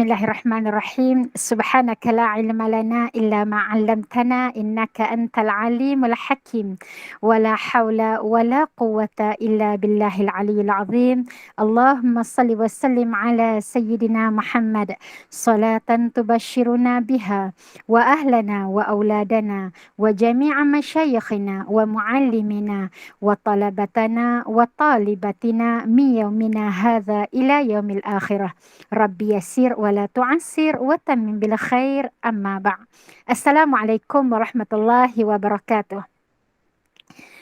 Bismillahirrahmanirrahim. Subhanaka la ilma lana illa ma 'allamtana innaka antal alimul hakim. Wala haula wala quwwata illa billahil aliyyil azim. Allahumma salli wa sallim ala sayyidina Muhammad salatan tubashshiruna biha wa ahlana wa auladana wa jami'a masyayikhina wa muallimina wa talabatana wa talibatina min yaumina hadza ila yaumil akhirah. Rabbi yassir wa la tu'assir wa tammim bil khair amma ba'. Assalamualaikum warahmatullahi wabarakatuh.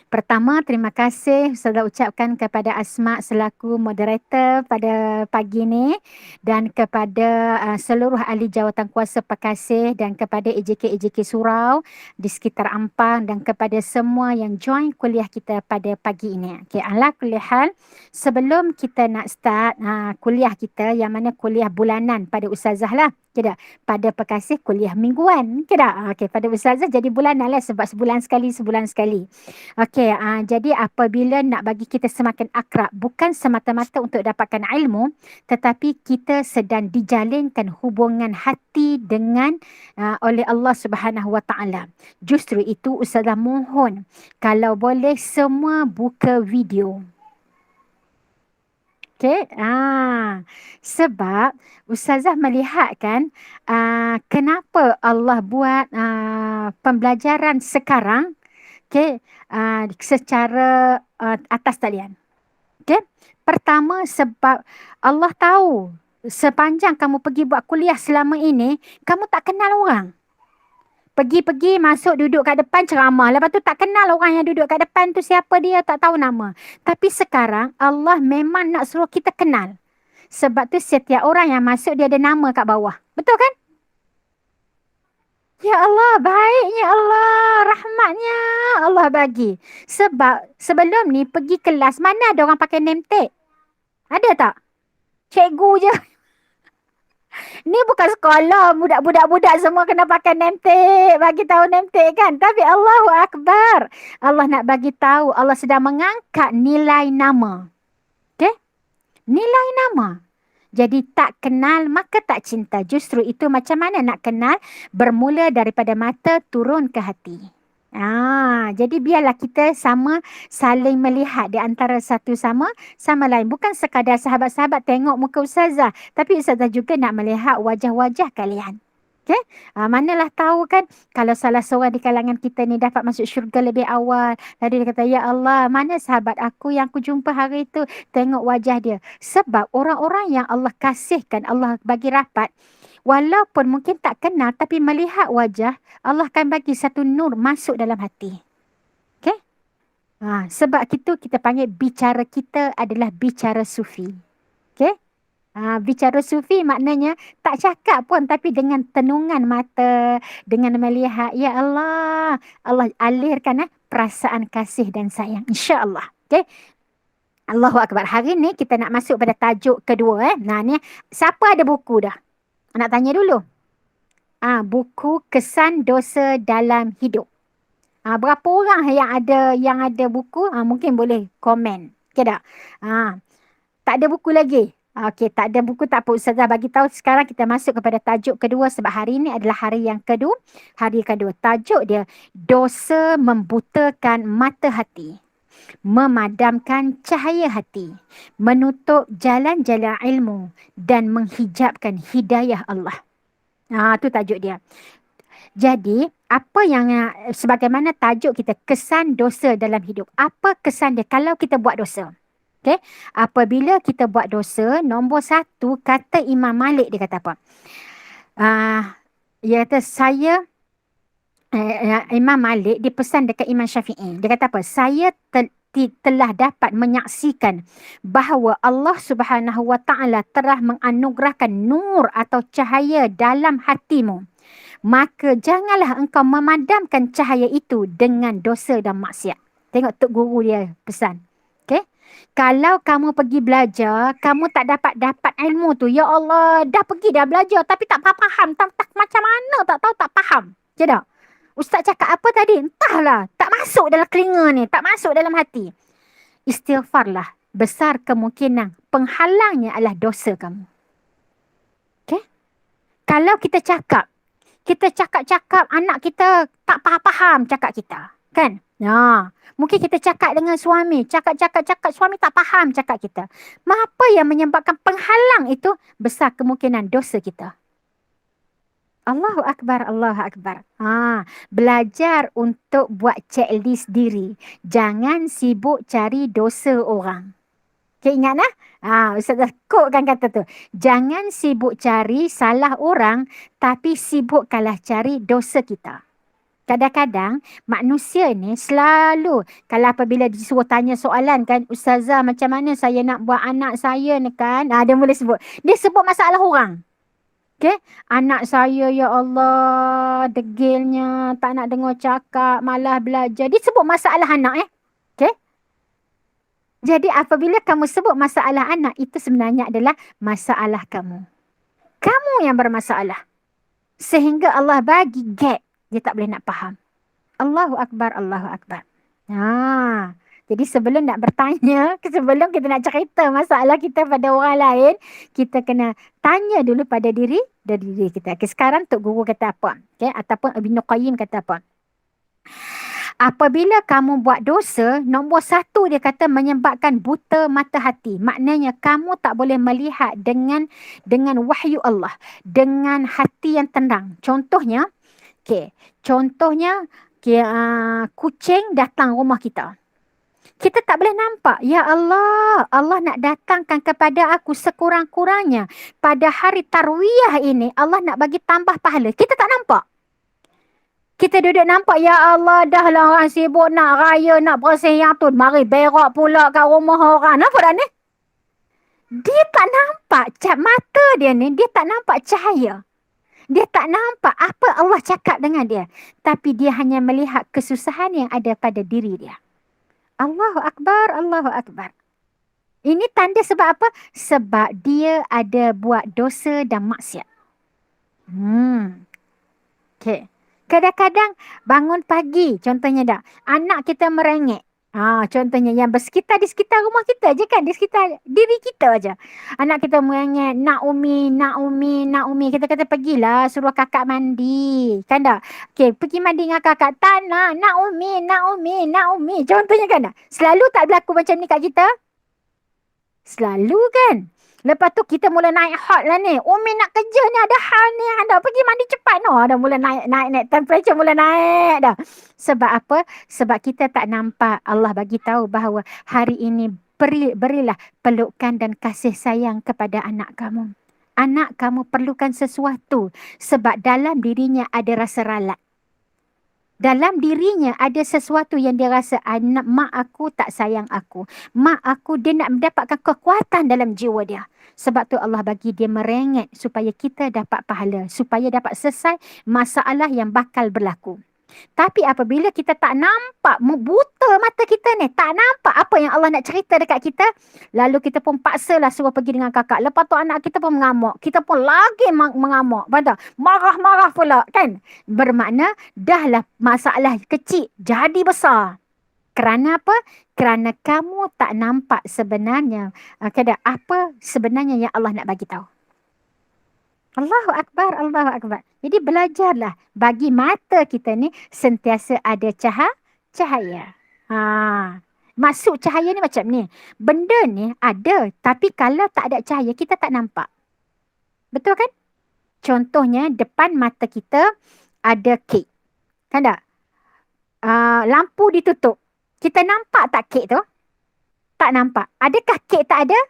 Pertama, terima kasih Ustazah ucapkan kepada Asma selaku moderator pada pagi ini dan kepada seluruh ahli jawatankuasa Pekasih dan kepada AJK Surau di sekitar Ampang dan kepada semua yang join kuliah kita pada pagi ini. Okay, ala kulli hal, sebelum kita nak start kuliah kita yang mana kuliah bulanan pada Ustazah lah. Tidak, pada Pekasih kuliah mingguan. Tidak, okay, pada Ustazah jadi bulanan lah sebab sebulan sekali. Okey, jadi apabila nak bagi kita semakin akrab, bukan semata-mata untuk dapatkan ilmu, tetapi kita sedang dijalinkan hubungan hati dengan oleh Allah Subhanahu Wa Taala. Justru itu Ustazah mohon kalau boleh semua buka video. Okey, sebab Ustazah melihat kan kenapa Allah buat pembelajaran sekarang secara atas talian. Okay? Pertama sebab Allah tahu sepanjang kamu pergi buat kuliah selama ini, kamu tak kenal orang. Pergi-pergi masuk duduk kat depan ceramah. Lepas tu tak kenal orang yang duduk kat depan tu siapa dia, tak tahu nama. Tapi sekarang Allah memang nak suruh kita kenal. Sebab tu setiap orang yang masuk dia ada nama kat bawah. Betul kan? Ya Allah, baiknya Allah, rahmatnya Allah bagi. Sebab sebelum ni pergi kelas, mana ada orang pakai name tag? Ada tak? Cikgu je. Ni bukan sekolah, budak-budak semua kena pakai name tag, bagi tahu name tag kan. Tapi Allahu Akbar. Allah nak bagi tahu, Allah sedang mengangkat nilai nama. Okey? Nilai nama. Jadi tak kenal maka tak cinta. Justru itu macam mana nak kenal? Bermula daripada mata turun ke hati. Jadi biarlah kita sama saling melihat di antara satu sama lain. Bukan sekadar sahabat-sahabat tengok muka Ustazah. Tapi Ustazah juga nak melihat wajah-wajah kalian. Okay? Manalah tahu kan kalau salah seorang di kalangan kita ni dapat masuk syurga lebih awal. Lalu dia kata, ya Allah, mana sahabat aku yang aku jumpa hari itu? Tengok wajah dia. Sebab orang-orang yang Allah kasihkan, Allah bagi rapat, walaupun mungkin tak kenal tapi melihat wajah, Allah akan bagi satu nur masuk dalam hati. Okay? Sebab itu kita panggil bicara kita adalah bicara sufi. Okay? Bicara sufi maknanya tak cakap pun tapi dengan tenungan mata, dengan melihat, ya Allah, Allah alirkan perasaan kasih dan sayang. InsyaAllah. Okay? Allahu Akbar. Hari ni kita nak masuk pada tajuk kedua. Ni, siapa ada buku dah? Nak tanya dulu. Buku Kesan Dosa Dalam Hidup. Berapa orang yang ada buku? Mungkin boleh komen. Okay tak? Tak ada buku lagi. Okey, tak ada buku, tak apa. Ustazah bagi tahu sekarang kita masuk kepada tajuk kedua sebab hari ini adalah hari yang kedua. Hari kedua. Tajuk dia, dosa membutakan mata hati, memadamkan cahaya hati, menutup jalan-jalan ilmu dan menghijabkan hidayah Allah. Tu tajuk dia. Jadi, apa yang sebagaimana tajuk kita, kesan dosa dalam hidup. Apa kesan dia kalau kita buat dosa? Okay. Apabila kita buat dosa, nombor satu, kata Imam Malik, dia kata apa? Dia kata, Imam Malik dipesan dekat Imam Syafi'i. Dia kata apa? Saya telah dapat menyaksikan bahawa Allah Subhanahu Wa Taala telah menganugerahkan nur atau cahaya dalam hatimu. Maka janganlah engkau memadamkan cahaya itu dengan dosa dan maksiat. Tengok Tok Guru dia pesan. Okay? Kalau kamu pergi belajar, kamu tak dapat ilmu tu. Ya Allah, dah pergi dah belajar tapi tak faham. Tak macam mana, tak tahu, tak faham. Je tak? Ustaz cakap apa tadi? Entahlah. Tak masuk dalam telinga ni. Tak masuk dalam hati. Istighfarlah. Besar kemungkinan penghalangnya adalah dosa kamu. Okay? Kalau kita cakap-cakap anak kita tak faham cakap kita. Kan? Mungkin kita cakap dengan suami, cakap suami tak faham cakap kita. Apa yang menyebabkan penghalang itu? Besar kemungkinan dosa kita. Allahu Akbar, Allahu Akbar. Belajar untuk buat checklist diri. Jangan sibuk cari dosa orang. Okay, ingat lah? Ustazah Kok kan kata tu. Jangan sibuk cari salah orang, tapi sibukkanlah cari dosa kita. Kadang-kadang manusia ni selalu, kalau apabila disuruh tanya soalan kan, Ustazah macam mana saya nak buat anak saya ni kan, dia mula sebut. Dia sebut masalah orang. Okay? Anak saya, ya Allah, degilnya, tak nak dengar cakap, malah belajar. Dia sebut masalah anak Okay? Jadi apabila kamu sebut masalah anak, itu sebenarnya adalah masalah kamu. Kamu yang bermasalah. Sehingga Allah bagi gap. Dia tak boleh nak faham. Allahu Akbar, Allahu Akbar. Jadi sebelum nak bertanya, sebelum kita nak cerita masalah kita pada orang lain, kita kena tanya dulu pada diri kita. Okay, sekarang Tok Guru kata apa? Okay, ataupun Ibnu Qayyim kata apa? Apabila kamu buat dosa, nombor 1 dia kata menyebabkan buta mata hati. Maknanya kamu tak boleh melihat dengan wahyu Allah, dengan hati yang tenang. Contohnya, kucing datang rumah kita. Kita tak boleh nampak. Ya Allah, Allah nak datangkan kepada aku sekurang-kurangnya pada hari tarwiyah ini, Allah nak bagi tambah pahala. Kita tak nampak. Kita duduk nampak, ya Allah, dah lah orang sibuk nak raya, nak bersih yang tu. Mari berak pula kat rumah orang. Nampak tak ni? Dia tak nampak mata dia ni, dia tak nampak cahaya. Dia tak nampak apa Allah cakap dengan dia. Tapi dia hanya melihat kesusahan yang ada pada diri dia. Allahu Akbar, Allahu Akbar. Ini tanda sebab apa? Sebab dia ada buat dosa dan maksiat. Okay. Kadang-kadang bangun pagi, contohnya anak kita merengek. Contohnya yang bersekitar di sekitar rumah kita je kan, di sekitar diri kita aja. Anak kita merengek, nak umi. Kita kata pergilah, suruh kakak mandi. Kan tak? Okay, pergi mandi dengan kakak. Tak nak umi. Contohnya kan tak? Selalu tak berlaku macam ni kat kita? Selalu kan? Lepas tu kita mula naik hot lah ni. Umi nak kerja ni, ada hal ni. Anda pergi mandi cepat. Dah mula naik. Temperature mula naik dah. Sebab apa? Sebab kita tak nampak. Allah bagi tahu bahawa hari ini berilah pelukan dan kasih sayang kepada anak kamu. Anak kamu perlukan sesuatu. Sebab dalam dirinya ada rasa ralat. Dalam dirinya ada sesuatu yang dia rasa, mak aku tak sayang aku. Mak aku, dia nak mendapatkan kekuatan dalam jiwa dia. Sebab tu Allah bagi dia merengek supaya kita dapat pahala. Supaya dapat selesai masalah yang bakal berlaku. Tapi apabila kita tak nampak, buta mata kita ni, tak nampak apa yang Allah nak cerita dekat kita, lalu kita pun paksalah suruh pergi dengan kakak. Lepas tu anak kita pun mengamuk. Kita pun lagi mengamuk. Betul? Marah-marah pula kan? Bermakna dahlah masalah kecil jadi besar. Kerana apa? Kerana kamu tak nampak sebenarnya apa sebenarnya yang Allah nak bagi tahu. Allahu Akbar, Allahu Akbar. Jadi belajarlah bagi mata kita ni sentiasa ada cahaya. Masuk cahaya ni macam ni. Benda ni ada, tapi kalau tak ada cahaya kita tak nampak. Betul kan? Contohnya depan mata kita ada kek. Kan tak? Lampu ditutup. Kita nampak tak kek tu? Tak nampak. Adakah kek tak ada?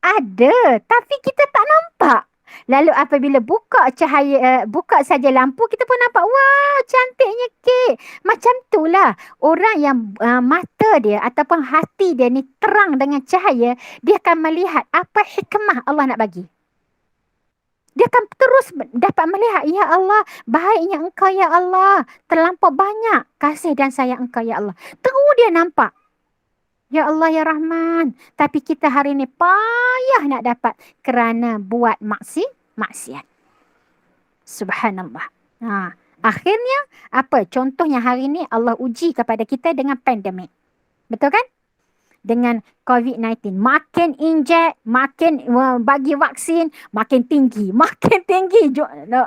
Ada, tapi kita tak nampak. Lalu apabila buka saja lampu, kita pun nampak, wah, cantiknya kek. Macam itulah orang yang mata dia ataupun hati dia ni terang dengan cahaya, dia akan melihat apa hikmah Allah nak bagi. Dia akan terus dapat melihat, ya Allah, baiknya Engkau ya Allah. Terlampau banyak kasih dan sayang Engkau ya Allah. Terus dia nampak. Ya Allah, ya Rahman. Tapi kita hari ni payah nak dapat kerana buat maksiat. Subhanallah. Akhirnya, apa? Contohnya hari ni Allah uji kepada kita dengan pandemik. Betul kan? dengan COVID-19. Makin injek, makin bagi vaksin, makin tinggi. Makin tinggi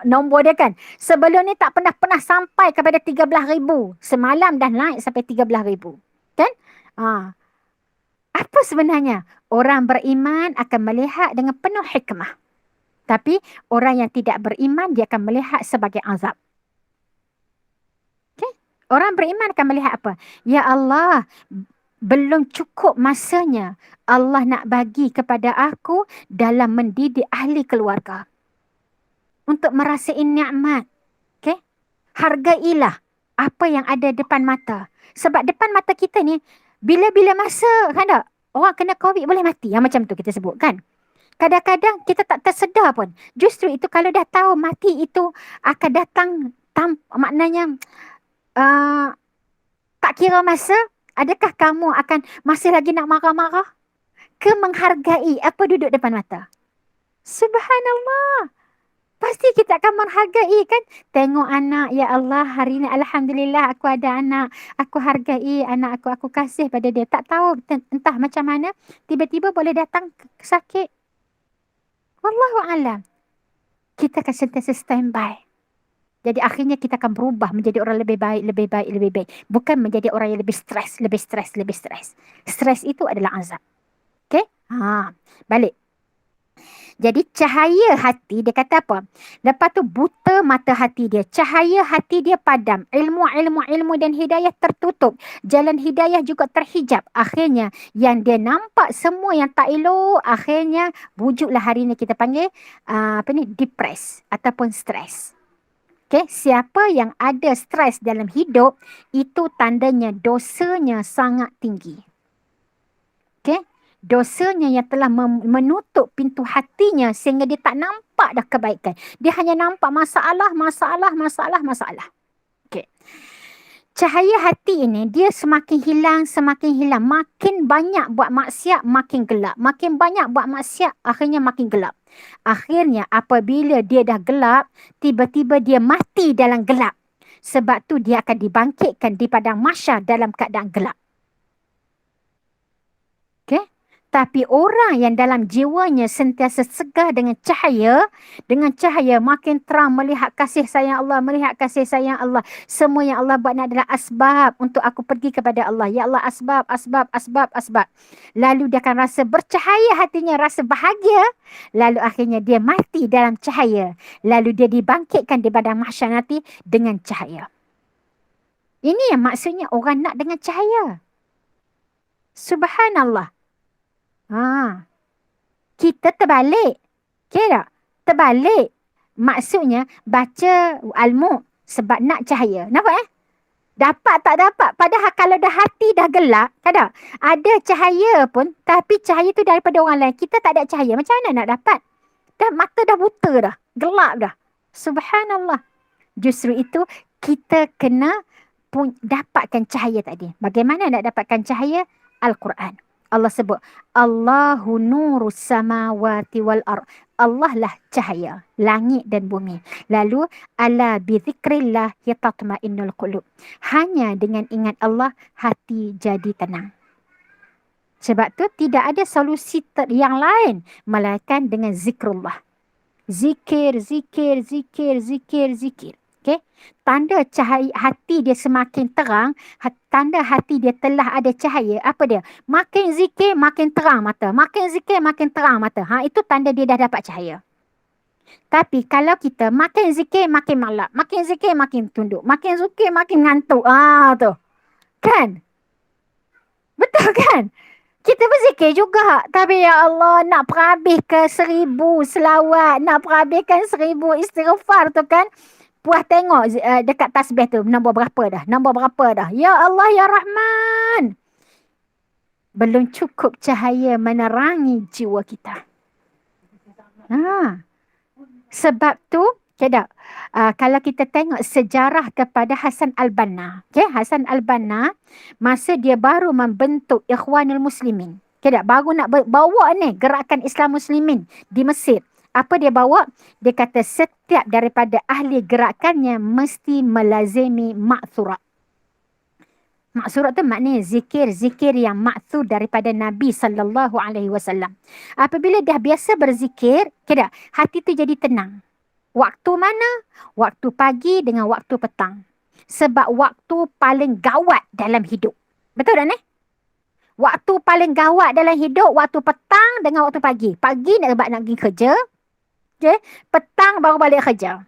nombor dia kan. Sebelum ni tak pernah sampai kepada 13,000. Semalam dah naik sampai 13,000. Kan? Ha. Apa sebenarnya? Orang beriman akan melihat dengan penuh hikmah. Tapi orang yang tidak beriman, dia akan melihat sebagai azab. Okay? Orang beriman akan melihat apa? Ya Allah, belum cukup masanya Allah nak bagi kepada aku dalam mendidik ahli keluarga. Untuk merasai nikmat. Okay? Hargailah apa yang ada depan mata. Sebab depan mata kita ni, bila-bila masa, kan tak? Orang kena COVID boleh mati. Yang macam tu kita sebut kan? Kadang-kadang kita tak tersedar pun. Justru itu kalau dah tahu mati itu akan datang, maknanya tak kira masa, adakah kamu akan masih lagi nak marah-marah? Ke menghargai apa duduk depan mata? Subhanallah. Pasti kita akan menghargai kan. Tengok anak, ya Allah hari ni Alhamdulillah aku ada anak. Aku hargai anak aku, aku kasih pada dia. Tak tahu entah macam mana, tiba-tiba boleh datang sakit. Wallahu a'lam. Kita akan sentiasa standby. Jadi akhirnya kita akan berubah menjadi orang lebih baik, lebih baik, lebih baik. Bukan menjadi orang yang lebih stres, lebih stres, lebih stres. Stres itu adalah azab. Okay? Balik. Jadi cahaya hati, dia kata apa? Lepas tu buta mata hati dia. Cahaya hati dia padam. Ilmu dan hidayah tertutup. Jalan hidayah juga terhijab. Akhirnya yang dia nampak semua yang tak elok, akhirnya wujudlah hari ni kita panggil depres ataupun stres. Okay? Siapa yang ada stres dalam hidup, itu tandanya dosanya sangat tinggi. Okay? Dosanya yang telah menutup pintu hatinya sehingga dia tak nampak dah kebaikan. Dia hanya nampak masalah. Okay. Cahaya hati ini dia semakin hilang. Makin banyak buat maksiat, makin gelap. Makin banyak buat maksiat, akhirnya makin gelap. Akhirnya apabila dia dah gelap, tiba-tiba dia mati dalam gelap. Sebab tu dia akan dibangkitkan di padang mahsyar dalam keadaan gelap. Okay? Tapi orang yang dalam jiwanya sentiasa segar dengan cahaya makin terang melihat kasih sayang Allah, Semua yang Allah buat adalah asbab untuk aku pergi kepada Allah. Ya Allah, asbab. Lalu dia akan rasa bercahaya hatinya, rasa bahagia. Lalu akhirnya dia mati dalam cahaya. Lalu dia dibangkitkan di padang mahsyar nanti dengan cahaya. Ini yang maksudnya orang nak dengan cahaya. Subhanallah. Kita terbalik. Kira tak? Terbalik. Maksudnya baca al-Mulk sebab nak cahaya. Nampak Dapat tak dapat. Padahal kalau dah hati dah gelap, tak ada cahaya pun, tapi cahaya tu daripada orang lain. Kita tak ada cahaya. Macam mana nak dapat? Dah mata dah buta dah. Gelap dah. Subhanallah. Justru itu kita kena dapatkan cahaya tadi. Bagaimana nak dapatkan cahaya? Al-Quran. Allah sebut, Allahu nurus samawati wal ard. Allah lah cahaya langit dan bumi. Lalu, ala bizikrillah yatatma'innul qulub. Hanya dengan ingat Allah, hati jadi tenang. Sebab tu tidak ada solusi yang lain melainkan dengan zikrullah. Zikir. Okay? Tanda cahaya hati dia semakin terang, tanda hati dia telah ada cahaya. Apa dia? Makin zikir, makin terang mata. Itu tanda dia dah dapat cahaya. Tapi kalau kita makin zikir, makin malap. Makin zikir, makin tunduk. Makin zikir, makin ngantuk. Tu. Kan? Betul kan? Kita berzikir juga. Tapi ya Allah, nak perhabiskan 1000 selawat. Nak perhabiskan 1000 istighfar tu kan. Puas tengok dekat tasbih tu. Nombor berapa dah. Ya Allah, Ya Rahman. Belum cukup cahaya menerangi jiwa kita. Sebab tu, kalau kita tengok sejarah kepada Hasan al-Banna. Hasan al-Banna, masa dia baru membentuk Ikhwanul Muslimin. Baru nak bawa ni gerakan Islam Muslimin di Mesir. Apa dia bawa? Dia kata setiap daripada ahli gerakannya mesti melazimi ma'thurah. Maksurat tu maknanya zikir-zikir yang maksud daripada Nabi sallallahu alaihi wasallam. Apabila dah biasa berzikir, kira hati tu jadi tenang. Waktu mana? Waktu pagi dengan waktu petang. Sebab waktu paling gawat dalam hidup. Betul tak ni? Waktu paling gawat dalam hidup, waktu petang dengan waktu pagi. Pagi nak pergi kerja. Okay? Petang baru balik kerja.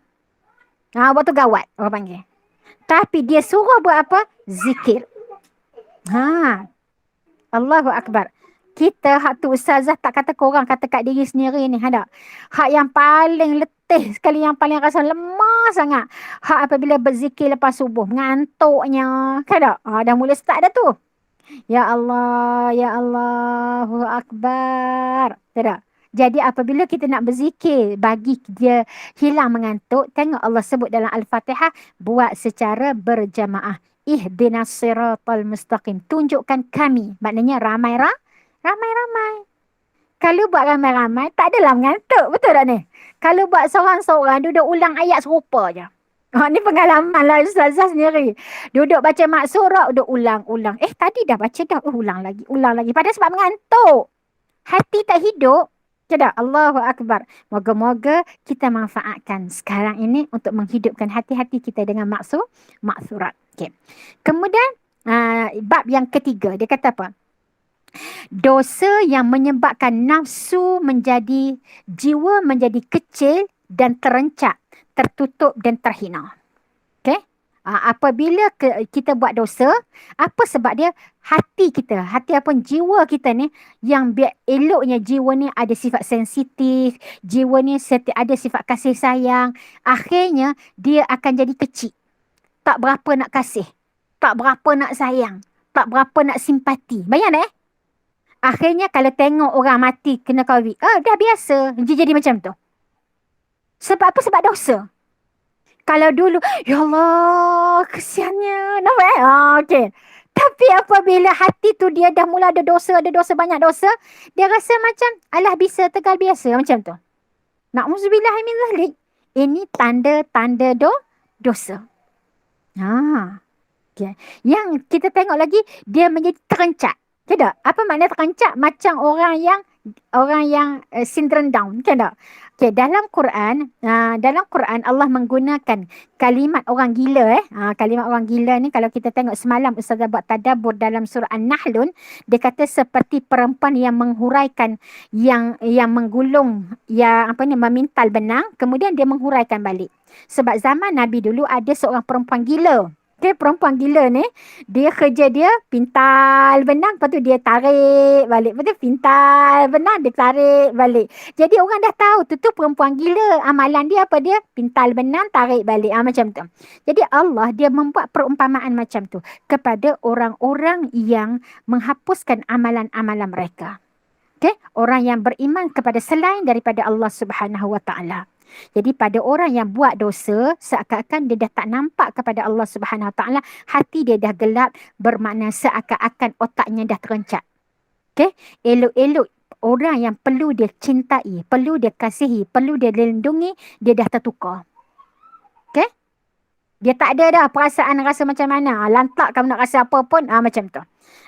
Waktu gawat orang panggil. Tapi dia suruh buat apa? Zikir. Allahu Akbar. Kita hak tu ustazah tak kata korang, kata kat diri sendiri ni. Ada. Hak yang paling letih sekali, yang paling rasa lemah sangat. Hak apabila berzikir lepas subuh. Ngantuknya. Kan tak? Dah mula start dah tu. Ya Allah, Ya Allahu Akbar. Tak? Jadi apabila kita nak berzikir, bagi dia hilang mengantuk, tengok Allah sebut dalam Al-Fatihah, buat secara berjamaah. Ihdinas siratal mustaqim. Tunjukkan kami. Maknanya ramai-ramai. Kalau buat ramai-ramai, tak adalah mengantuk. Betul tak ni? Kalau buat seorang-seorang, duduk ulang ayat serupa je. Ni pengalaman lah ustazah sendiri. Duduk baca maksurah, duduk ulang-ulang. Tadi dah baca dah. Ulang lagi. Padahal sebab mengantuk. Hati tak hidup. Tidak. Allahu Akbar. Moga-moga kita manfaatkan sekarang ini untuk menghidupkan hati-hati kita dengan maksurat. Okay. Kemudian, bab yang ketiga. Dia kata apa? Dosa yang menyebabkan nafsu menjadi, jiwa menjadi kecil dan terencak, tertutup dan terhina. Okay? Apabila kita buat dosa, apa sebab dia? Hati kita, hati apa jiwa kita ni, yang biar eloknya jiwa ni ada sifat sensitif, jiwa ni ada sifat kasih sayang, akhirnya dia akan jadi kecil. Tak berapa nak kasih, tak berapa nak sayang, tak berapa nak simpati. Bayang akhirnya kalau tengok orang mati kena COVID, dah biasa, dia jadi macam tu. Sebab apa? Sebab dosa. Kalau dulu, ya Allah, kesiannya. Nampak okey. Tapi apabila hati tu dia dah mula ada dosa, banyak dosa, dia rasa macam, alah bisa, tegal biasa macam tu. Na'udzubillah min zalik. Ini tanda-tanda dosa. Okay. Yang kita tengok lagi, dia menjadi terencak. Tidak? Apa makna terencak? Macam orang yang syndrome Down. Kan tak? Okay, dalam Quran Allah menggunakan kalimat orang gila. Kalimat orang gila ni kalau kita tengok semalam Ustazah buat tadabbur dalam surah An-Nahlun, dia kata seperti perempuan yang menghuraikan, yang menggulung, yang memintal benang, kemudian dia menghuraikan balik. Sebab zaman Nabi dulu ada seorang perempuan gila. Okay, perempuan gila ni, dia kerja dia pintal benang, lepas tu dia tarik balik. Lepas tu pintal benang, dia tarik balik. Jadi orang dah tahu tu perempuan gila. Amalan dia apa dia? Pintal benang, tarik balik. Macam tu. Jadi Allah dia membuat perumpamaan macam tu kepada orang-orang yang menghapuskan amalan-amalan mereka. Okay? Orang yang beriman kepada selain daripada Allah Subhanahu Wa Taala. Jadi pada orang yang buat dosa, seakan-akan dia dah tak nampak kepada Allah Subhanahu Wa Taala, hati dia dah gelap, bermakna seakan-akan otaknya dah terencak. Okay? Elok-elok orang yang perlu dia cintai, perlu dia kasihi, perlu dia lindungi, dia dah tertukar. Okay? Dia tak ada dah perasaan rasa macam mana. Lantak kamu nak rasa apa pun, macam tu.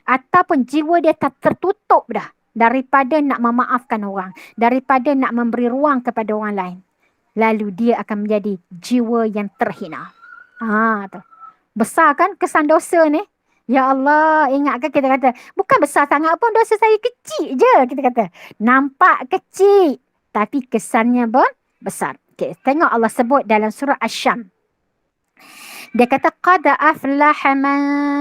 Ataupun jiwa dia tak tertutup dah daripada nak memaafkan orang, daripada nak memberi ruang kepada orang lain. Lalu dia akan menjadi jiwa yang terhina. Tu. Besar kan kesan dosa ni? Ya Allah, ingatkan kita kata, bukan besar sangat pun, dosa saya kecil je. Kita kata, nampak kecil, tapi kesannya pun besar. Okay, tengok Allah sebut dalam surah Asy-Syam. Dia kata, qad aflaha man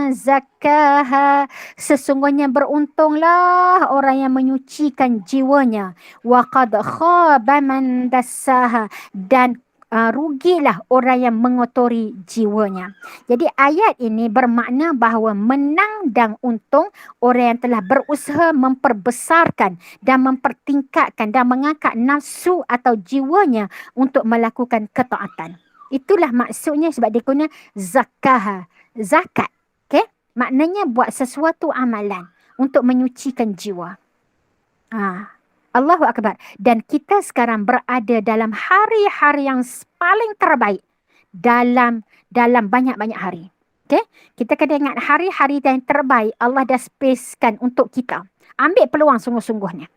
zakkaha. Sesungguhnya beruntunglah orang yang menyucikan jiwanya. Wa qad khaba man dassaha. Dan rugilah orang yang mengotori jiwanya. Jadi ayat ini bermakna bahawa menang dan untung orang yang telah berusaha memperbesarkan dan mempertingkatkan dan mengangkat nafsu atau jiwanya untuk melakukan ketaatan. Itulah maksudnya sebab dia guna zakah, zakat. Okay? Maknanya buat sesuatu amalan untuk menyucikan jiwa. Allahu Akbar. Dan kita sekarang berada dalam hari-hari yang paling terbaik dalam banyak-banyak hari. Okay? Kita kena ingat hari-hari yang terbaik Allah dah spacekan untuk kita. Ambil peluang sungguh-sungguhnya.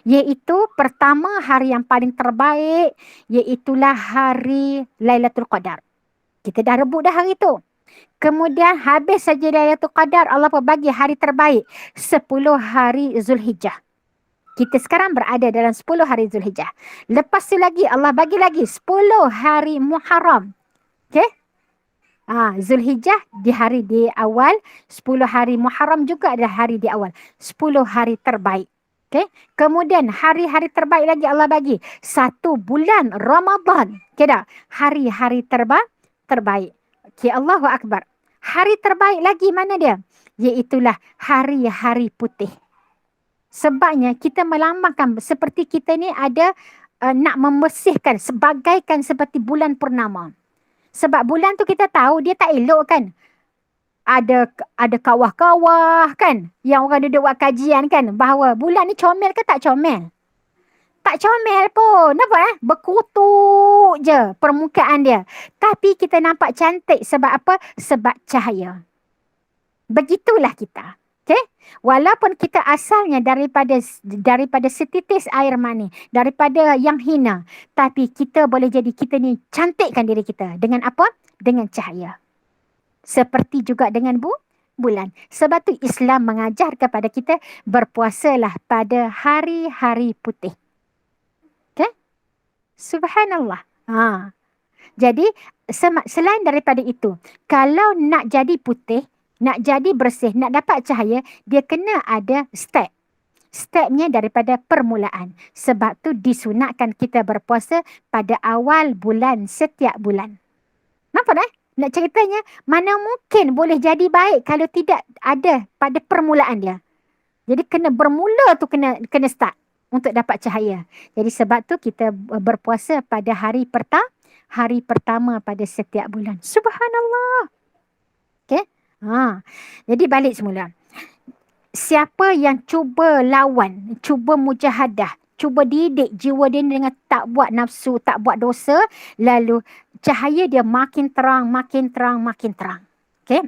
Iaitu pertama hari yang paling terbaik, iaitulah hari Lailatul Qadar. Kita dah rebut dah hari tu. Kemudian habis saja Lailatul Qadar, Allah pun bagi hari terbaik, 10 hari Zulhijjah. Kita sekarang berada dalam 10 hari Zulhijjah. Lepas tu lagi Allah bagi lagi 10 hari Muharram. Okey? Zulhijjah di awal, 10 hari Muharram juga ada hari di awal. 10 hari terbaik. Okay? Kemudian hari-hari terbaik lagi Allah bagi. 1 bulan Ramadan. Okay tak? Hari-hari terbaik. Okay, Allahu Akbar. Hari terbaik lagi mana dia? Iaitulah hari-hari putih. Sebabnya kita melambangkan seperti kita ni ada nak membersihkan sebagaikan seperti bulan purnama. Sebab bulan tu kita tahu dia tak elok kan. Ada kawah-kawah kan. Yang orang duduk buat kajian kan. Bahawa bulan ni comel ke tak comel? Tak comel pun. Nampak berkutuk je permukaan dia. Tapi kita nampak cantik sebab apa? Sebab cahaya. Begitulah kita. Okay? Walaupun kita asalnya daripada setitis air mani, daripada yang hina, tapi kita boleh jadi kita ni cantikkan diri kita. Dengan apa? Dengan cahaya. Seperti juga dengan bulan. Sebab tu Islam mengajar kepada kita berpuasalah pada hari-hari putih. Okay? Subhanallah. Jadi selain daripada itu, kalau nak jadi putih, nak jadi bersih, nak dapat cahaya, dia kena ada step. Stepnya daripada permulaan. Sebab tu disunatkan kita berpuasa pada awal bulan setiap bulan. Nampak tak? Nak ceritanya, mana mungkin boleh jadi baik kalau tidak ada pada permulaan dia. Jadi kena bermula tu kena start untuk dapat cahaya. Jadi sebab tu kita berpuasa pada hari pertama pada setiap bulan. Subhanallah. Okay? Jadi balik semula. Siapa yang cuba lawan, cuba mujahadah, cuba didik jiwa dia dengan tak buat nafsu, tak buat dosa, lalu cahaya dia makin terang, makin terang, makin terang. Okay?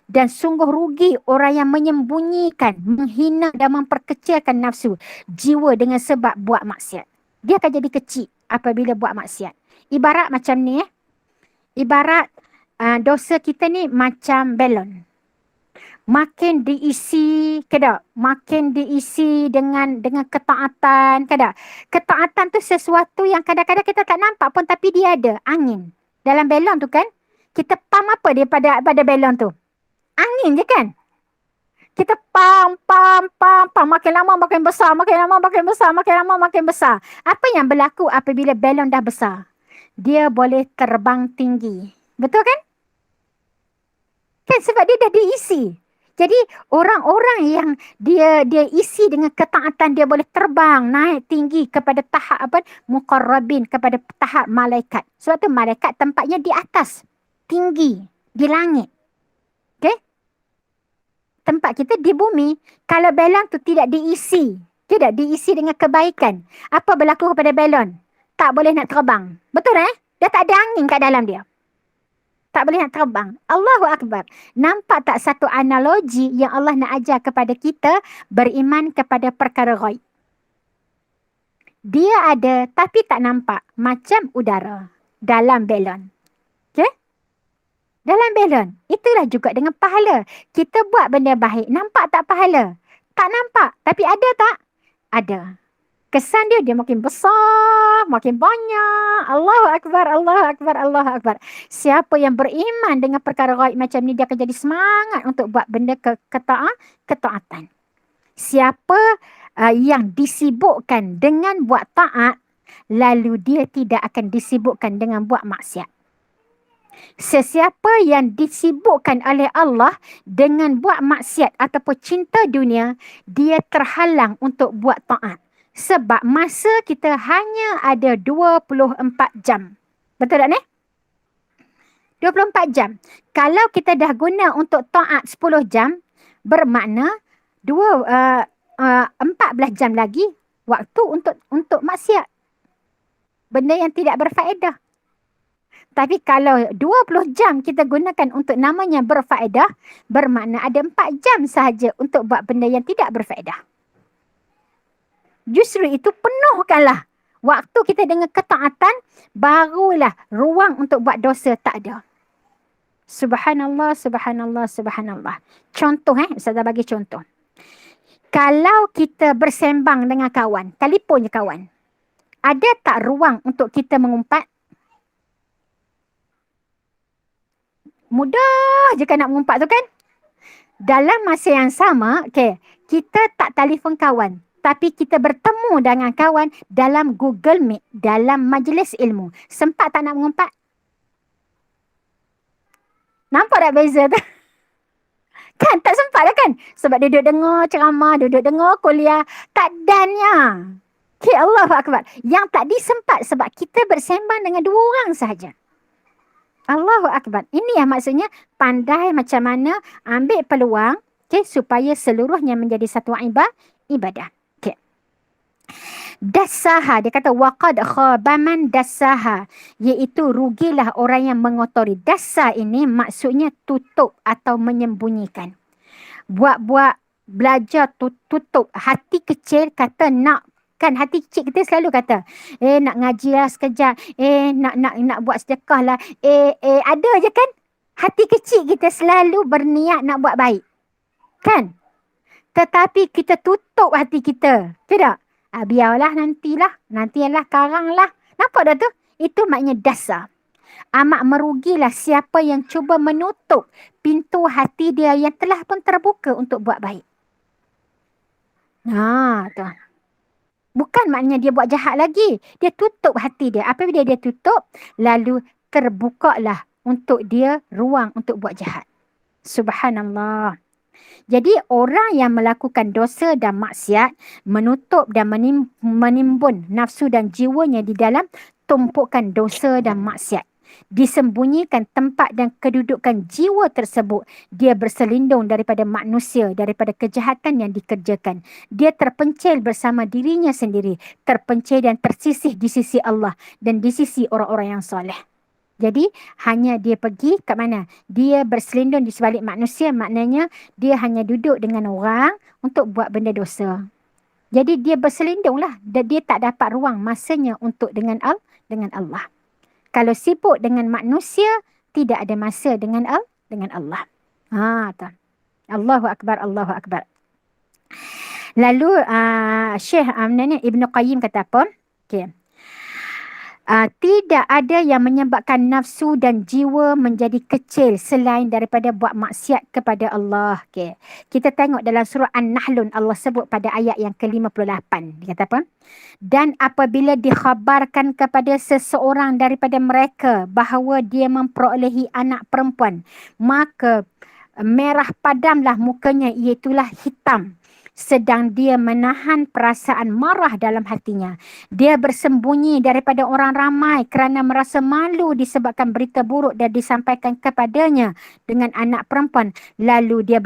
Dan sungguh rugi orang yang menyembunyikan, menghina dan memperkecilkan nafsu jiwa dengan sebab buat maksiat. Dia akan jadi kecil apabila buat maksiat. Ibarat macam ni. Ibarat dosa kita ni macam belon. Makin diisi, makin diisi dengan ketaatan, Ketaatan tu sesuatu yang kadang-kadang kita tak nampak pun, tapi dia ada angin. Dalam belon tu kan, kita pam apa dia pada belon tu? Angin je kan? Kita pam, makin lama makin besar, makin lama makin besar, makin lama makin besar. Apa yang berlaku apabila belon dah besar? Dia boleh terbang tinggi. Betul kan? Kan sebab dia dah diisi. Jadi orang-orang yang dia isi dengan ketaatan, dia boleh terbang naik tinggi kepada tahap apa? Muqarrabin, kepada tahap malaikat. Sebab tu malaikat tempatnya di atas, tinggi, di langit. Okay? Tempat kita di bumi, kalau belon tu tidak diisi, tidak diisi dengan kebaikan, apa berlaku kepada belon? Tak boleh nak terbang. Betul Dia tak ada angin kat dalam dia. Tak boleh nak terbang. Allahu Akbar. Nampak tak satu analogi yang Allah nak ajar kepada kita beriman kepada perkara ghaib? Dia ada tapi tak nampak. Macam udara dalam belon. Okay? Dalam belon. Itulah juga dengan pahala. Kita buat benda baik. Nampak tak pahala? Tak nampak. Tapi ada tak? Ada. Kesan dia makin besar, makin banyak. Allahu Akbar, Allahu Akbar, Allahu Akbar. Siapa yang beriman dengan perkara ghaib macam ni, dia akan jadi semangat untuk buat benda ketaatan. Siapa yang disibukkan dengan buat taat, lalu dia tidak akan disibukkan dengan buat maksiat. Sesiapa yang disibukkan oleh Allah dengan buat maksiat ataupun cinta dunia, dia terhalang untuk buat taat. Sebab masa kita hanya ada 24 jam. Betul tak ni? 24 jam. Kalau kita dah guna untuk taat 10 jam, bermakna 14 jam lagi waktu untuk maksiat. Benda yang tidak berfaedah. Tapi kalau 20 jam kita gunakan untuk namanya berfaedah, bermakna ada 4 jam sahaja untuk buat benda yang tidak berfaedah. Justru itu penuhkanlah waktu kita dengan ketaatan, barulah ruang untuk buat dosa tak ada. Subhanallah, subhanallah, subhanallah. Contoh Ustazah bagi contoh. Kalau kita bersembang dengan kawan, telefon je kawan, ada tak ruang untuk kita mengumpat? Mudah je kan nak mengumpat tu kan? Dalam masa yang sama, kita tak telefon kawan, tapi kita bertemu dengan kawan dalam Google Meet, dalam majlis ilmu. Sempat tak nak mengumpat? Nampak tak beza tu? Kan tak sempat dah kan? Sebab duduk dengar ceramah, duduk dengar kuliah, tak dannya. Allahu Akbar. Yang tak disempat sebab kita bersembang dengan 2 orang sahaja. Allahu Akbar. Ini yang maksudnya pandai macam mana ambil peluang supaya seluruhnya menjadi satu ibadah. Dassaha, dia kata waqad khaba man dassaha, iaitu rugilah orang yang mengotori. Dassa ini maksudnya tutup atau menyembunyikan. Buat belajar tutup. Hati kecil kata nak, kan hati kecil kita selalu kata nak ngaji lah sekejap, nak buat sedekah lah, ada je kan hati kecil kita selalu berniat nak buat baik kan, tetapi kita tutup hati kita, tidak? Biarlah nantilah karang lah. Nampak dah tu? Itu maknanya dasar. Amat merugilah siapa yang cuba menutup pintu hati dia yang telah pun terbuka untuk buat baik. Tu. Bukan maknanya dia buat jahat lagi. Dia tutup hati dia. Apabila dia tutup, lalu terbukalah untuk dia ruang untuk buat jahat. Subhanallah. Jadi orang yang melakukan dosa dan maksiat menutup dan menimbun nafsu dan jiwanya di dalam tumpukan dosa dan maksiat. Disembunyikan tempat dan kedudukan jiwa tersebut. Dia berselindung daripada manusia, daripada kejahatan yang dikerjakan. Dia terpencil bersama dirinya sendiri, terpencil dan tersisih di sisi Allah dan di sisi orang-orang yang soleh. Jadi hanya dia pergi ke mana? Dia berselindung di sebalik manusia, maknanya dia hanya duduk dengan orang untuk buat benda dosa. Jadi dia berselindunglah dan dia tak dapat ruang masanya untuk dengan Allah. Kalau sibuk dengan manusia, tidak ada masa dengan Allah. Tu. Allahu Akbar, Allahu Akbar. Lalu Syekh Ibn Qayyim kata apa? Tidak ada yang menyebabkan nafsu dan jiwa menjadi kecil selain daripada buat maksiat kepada Allah. Kita tengok dalam surah An-Nahlun, Allah sebut pada ayat yang ke-58. Dia kata apa? Dan apabila dikhabarkan kepada seseorang daripada mereka bahawa dia memperolehi anak perempuan, maka merah padamlah mukanya, iaitulah hitam. Sedang dia menahan perasaan marah dalam hatinya. Dia bersembunyi daripada orang ramai kerana merasa malu disebabkan berita buruk dan disampaikan kepadanya dengan anak perempuan. Lalu dia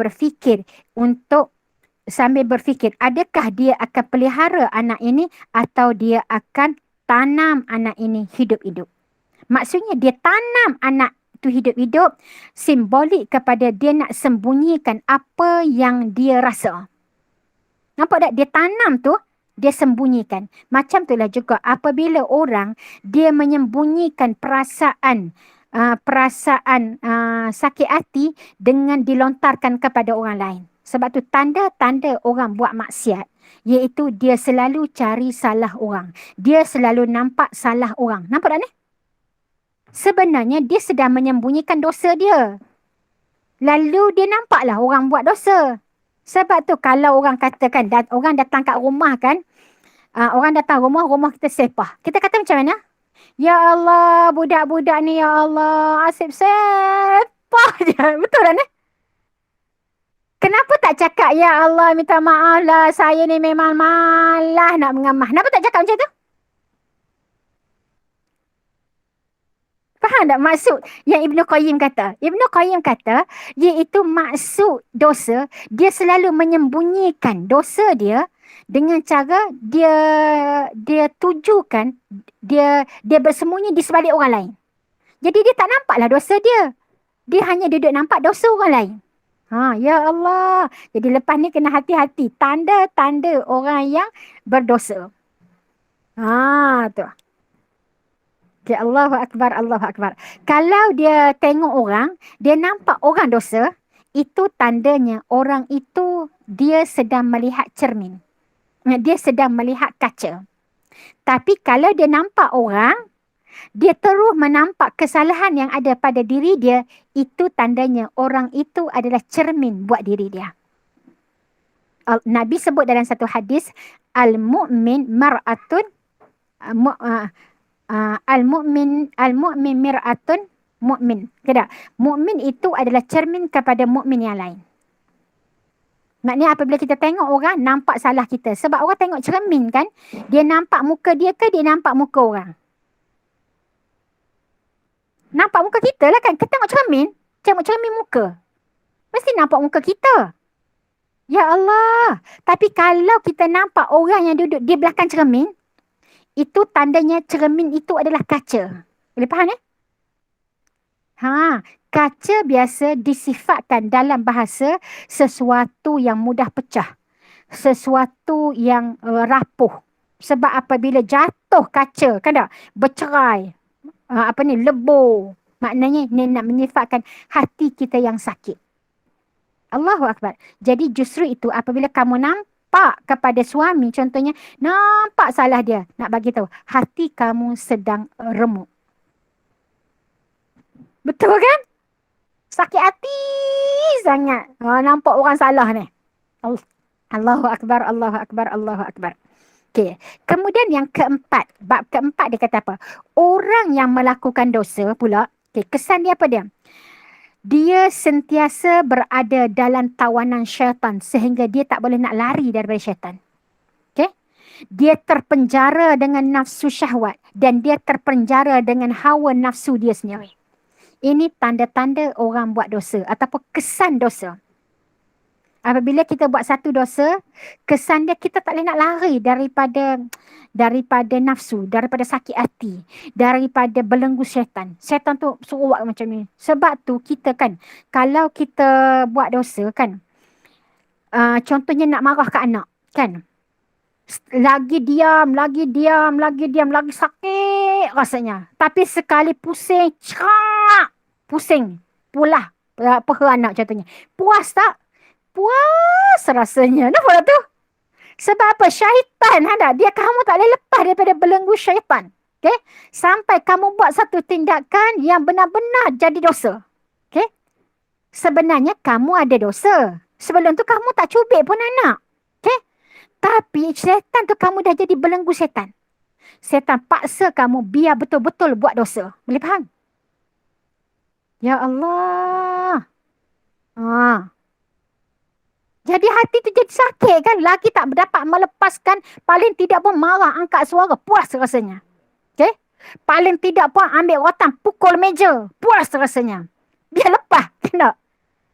sambil berfikir, adakah dia akan pelihara anak ini atau dia akan tanam anak ini hidup-hidup. Maksudnya dia tanam anak itu hidup-hidup, simbolik kepada dia nak sembunyikan apa yang dia rasa. Nampak tak? Dia tanam tu, dia sembunyikan. Macam itulah juga apabila orang dia menyembunyikan perasaan sakit hati dengan dilontarkan kepada orang lain. Sebab tu tanda-tanda orang buat maksiat, iaitu dia selalu cari salah orang. Dia selalu nampak salah orang. Nampak tak ni? Sebenarnya dia sedang menyembunyikan dosa dia. Lalu dia nampaklah orang buat dosa. Sebab tu kalau orang katakan, orang datang kat rumah kan, orang datang rumah kita sepah. Kita kata macam mana? Ya Allah, budak-budak ni ya Allah, asyik sepah je. Betul tak ni? Kenapa tak cakap, ya Allah minta maaf lah, saya ni memang malas nak mengamah. Kenapa tak cakap macam tu? Faham tak maksud yang Ibn Qayyim kata? Ibn Qayyim kata, iaitu maksud dosa, dia selalu menyembunyikan dosa dia dengan cara dia tujukan, dia bersembunyi di sebalik orang lain. Jadi dia tak nampaklah dosa dia. Dia hanya duduk nampak dosa orang lain. Ya Allah. Jadi lepas ni kena hati-hati. Tanda-tanda orang yang berdosa. Tu. Okay, Allahu Akbar, Allahu Akbar. Kalau dia tengok orang, dia nampak orang dosa, itu tandanya orang itu dia sedang melihat cermin. Dia sedang melihat kaca. Tapi kalau dia nampak orang, dia terus menampak kesalahan yang ada pada diri dia, itu tandanya orang itu adalah cermin buat diri dia. Nabi sebut dalam satu hadis, al-mu'min mar'atun al-mu'min mir'atun mu'min. Tidak. Mu'min itu adalah cermin kepada mu'min yang lain. Maknanya apabila kita tengok orang, nampak salah kita. Sebab orang tengok cermin kan, dia nampak muka dia ke dia nampak muka orang? Nampak muka kita lah kan. Kita tengok cermin muka. Mesti nampak muka kita. Ya Allah. Tapi kalau kita nampak orang yang duduk di belakang cermin, itu tandanya cermin itu adalah kaca. Boleh faham ya? Kaca biasa disifatkan dalam bahasa sesuatu yang mudah pecah. Sesuatu yang rapuh. Sebab apabila jatuh kaca, kan tak? Bercerai. Lebur. Maknanya ni nak menyifatkan hati kita yang sakit. Allahu Akbar. Jadi justru itu apabila kamu nampak kepada suami, contohnya, nampak salah dia. Nak bagi tahu, hati kamu sedang remuk. Betul kan? Sakit hati sangat. Nampak orang salah ni. Allahu Akbar, Allahu Akbar, Allahu Akbar. Okay. Kemudian yang keempat. Bab keempat dia kata apa? Orang yang melakukan dosa pula. Okay, kesan dia apa dia? Dia sentiasa berada dalam tawanan syaitan. Sehingga dia tak boleh nak lari daripada syaitan. Okay? Dia terpenjara dengan nafsu syahwat. Dan dia terpenjara dengan hawa nafsu dia sendiri. Ini tanda-tanda orang buat dosa ataupun kesan dosa. Apabila kita buat satu dosa, kesan dia kita tak boleh nak lari daripada nafsu, daripada sakit hati, daripada belenggu syaitan. Syaitan tu suruh buat macam ni. Sebab tu kita kan, kalau kita buat dosa kan, contohnya nak marah ke anak kan, lagi diam, lagi sakit rasanya. Tapi sekali pusing, pusing pula peha anak contohnya. Puas tak? Puas rasanya. Nampak tu? Sebab apa? Syaitan ada. Kamu tak boleh lepas daripada belenggu syaitan. Okay? Sampai kamu buat satu tindakan yang benar-benar jadi dosa. Okay? Sebenarnya kamu ada dosa. Sebelum tu kamu tak cubit pun anak. Okay? Tapi syaitan tu kamu dah jadi belenggu syaitan. Syaitan paksa kamu biar betul-betul buat dosa. Boleh faham? Ya Allah. Jadi hati tu jadi sakit kan. Lagi tak dapat melepaskan. Paling tidak pun marah, angkat suara. Puas rasanya. Okay? Paling tidak pun ambil rotan, pukul meja. Puas rasanya. Biar lepas. Kena.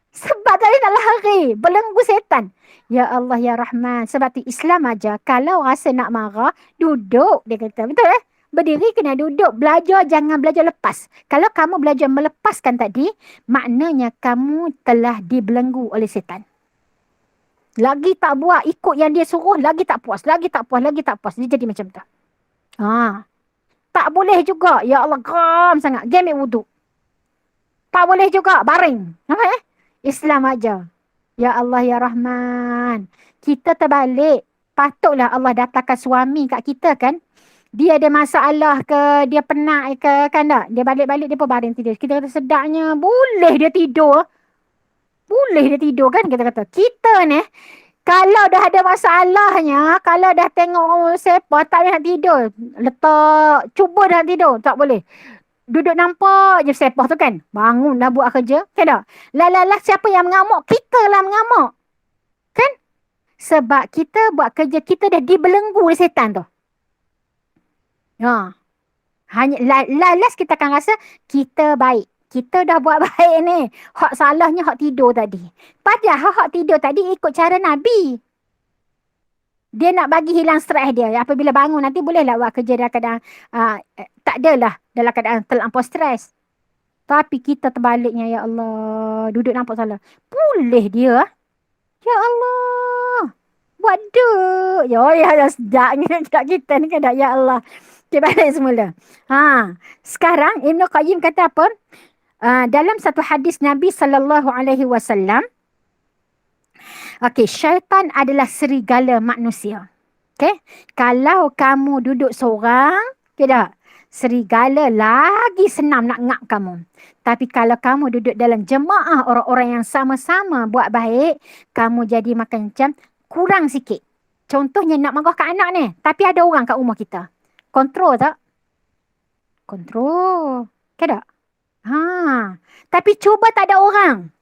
Sebab tadi nak lari. Belenggu setan. Ya Allah, Ya Rahman. Sebab tu Islam aja. Kalau rasa nak marah, duduk. Dia kata. Betul eh? Berdiri kena duduk. Belajar, jangan belajar lepas. Kalau kamu belajar melepaskan tadi, maknanya kamu telah dibelenggu oleh setan. Lagi tak buat ikut yang dia suruh, lagi tak puas. Lagi tak puas. Dia jadi macam tu. Tak boleh juga. Ya Allah, geram sangat. Dia ambil wuduk. Tak boleh juga. Baring. Nampak Islam aja. Ya Allah, Ya Rahman. Kita terbalik. Patutlah Allah datangkan suami kat kita kan. Dia ada masalah ke, dia penat ke, kan tak? Dia balik-balik, dia pun baring tidur. Kita kata sedapnya, boleh dia tidur. Boleh dia tidur kan, kita kata. Kita ni, kalau dah ada masalahnya, kalau dah tengok orang sepa, tak boleh nak tidur. Letak, cuba dah tidur, tak boleh. Duduk nampak je sepah tu kan. Bangunlah buat kerja. Kan tak? Lah, siapa yang mengamuk? Kita lah mengamuk. Kan? Sebab kita buat kerja, kita dah dibelenggu oleh setan tu. Hanya last kita akan rasa kita baik. Kita dah buat baik ni. Hak salahnya hak tidur tadi. Padahal hak tidur tadi ikut cara Nabi. Dia nak bagi hilang stres dia. Apabila bangun nanti bolehlah buat kerja dalam keadaan tak adalah dalam keadaan terlampau stres. Tapi kita terbaliknya, ya Allah. Duduk nampak salah. Boleh dia. Ya Allah. Buat duk. Ya, ya sedaknya. Tak kita ni kan dah. Ya Allah. Okay, balik semula. Sekarang Ibn Qayyim kata apa? Dalam satu hadis Nabi SAW, okey, syaitan adalah serigala manusia. Okey, kalau kamu duduk seorang, okey tak? Serigala lagi senang nak ngak kamu. Tapi kalau kamu duduk dalam jemaah orang-orang yang sama-sama buat baik, kamu jadi makan macam kurang sikit. Contohnya nak marah kat anak ni, tapi ada orang kat rumah kita. Kontrol tak? Kontrol. Okey tak? Tapi cuba tak ada orang.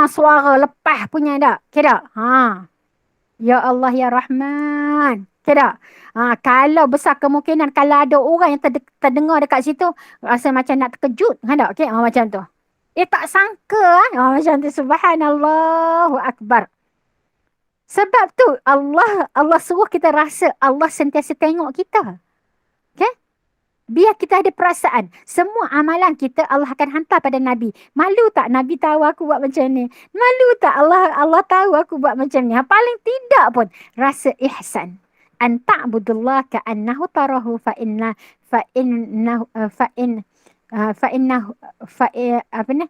Suara lepas punya tak? Okey tak? Ya Allah, ya Rahman. Okey tak? Kalau besar kemungkinan kalau ada orang yang terdengar dekat situ, rasa macam nak terkejut. Kan tak? Okey, macam tu. Tak sangka. Macam tu. Subhanallahu Akbar. Sebab tu Allah suruh kita rasa Allah sentiasa tengok kita. Okey? Biar kita ada perasaan. Semua amalan kita Allah akan hantar pada Nabi. Malu tak Nabi tahu aku buat macam ni? Malu tak Allah tahu aku buat macam ni? Paling tidak pun rasa ihsan. An ta'budullah ka'annahu tarahu fa'inna fa'innahu fa'in fa'innahu apa ni?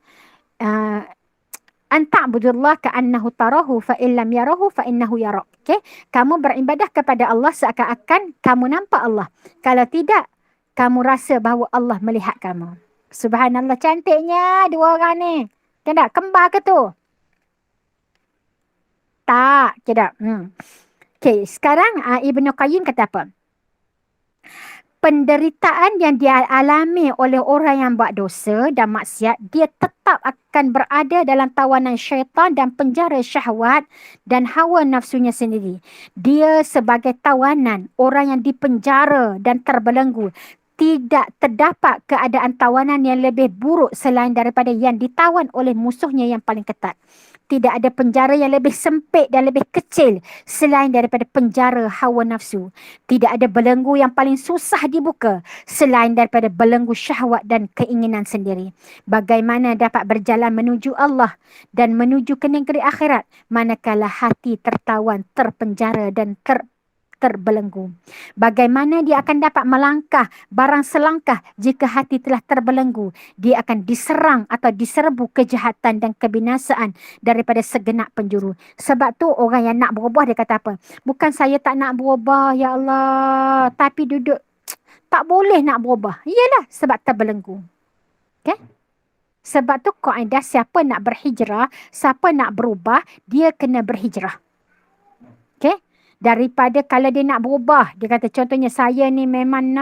An ta'budullah ka'annahu tarahu fa'in lam yarahu fa'innahu yarak. Okay? Kamu beribadah kepada Allah seakan-akan kamu nampak Allah. Kalau tidak, kamu rasa bahawa Allah melihat kamu. Subhanallah, cantiknya dua orang ni. Kan tak? Kembar ke tu? Tak. Okay tak? Okay, sekarang Ibn Qayyim kata apa? Penderitaan yang dialami oleh orang yang buat dosa dan maksiat, dia tetap akan berada dalam tawanan syaitan dan penjara syahwat dan hawa nafsunya sendiri. Dia sebagai tawanan, orang yang dipenjara dan terbelenggu. Tidak terdapat keadaan tawanan yang lebih buruk selain daripada yang ditawan oleh musuhnya yang paling ketat. Tidak ada penjara yang lebih sempit dan lebih kecil selain daripada penjara hawa nafsu. Tidak ada belenggu yang paling susah dibuka selain daripada belenggu syahwat dan keinginan sendiri. Bagaimana dapat berjalan menuju Allah dan menuju ke negeri akhirat manakala hati tertawan, terpenjara dan terbelenggu. Bagaimana dia akan dapat melangkah barang selangkah jika hati telah terbelenggu? Dia akan diserang atau diserbu kejahatan dan kebinasaan daripada segenap penjuru. Sebab tu orang yang nak berubah dia kata apa? Bukan saya tak nak berubah, ya Allah, tapi duduk tak boleh nak berubah. Iyalah, sebab terbelenggu. Okay? Sebab tu kaedah siapa nak berhijrah, siapa nak berubah, dia kena berhijrah. Okay? Daripada kalau dia nak berubah, dia kata contohnya saya ni memang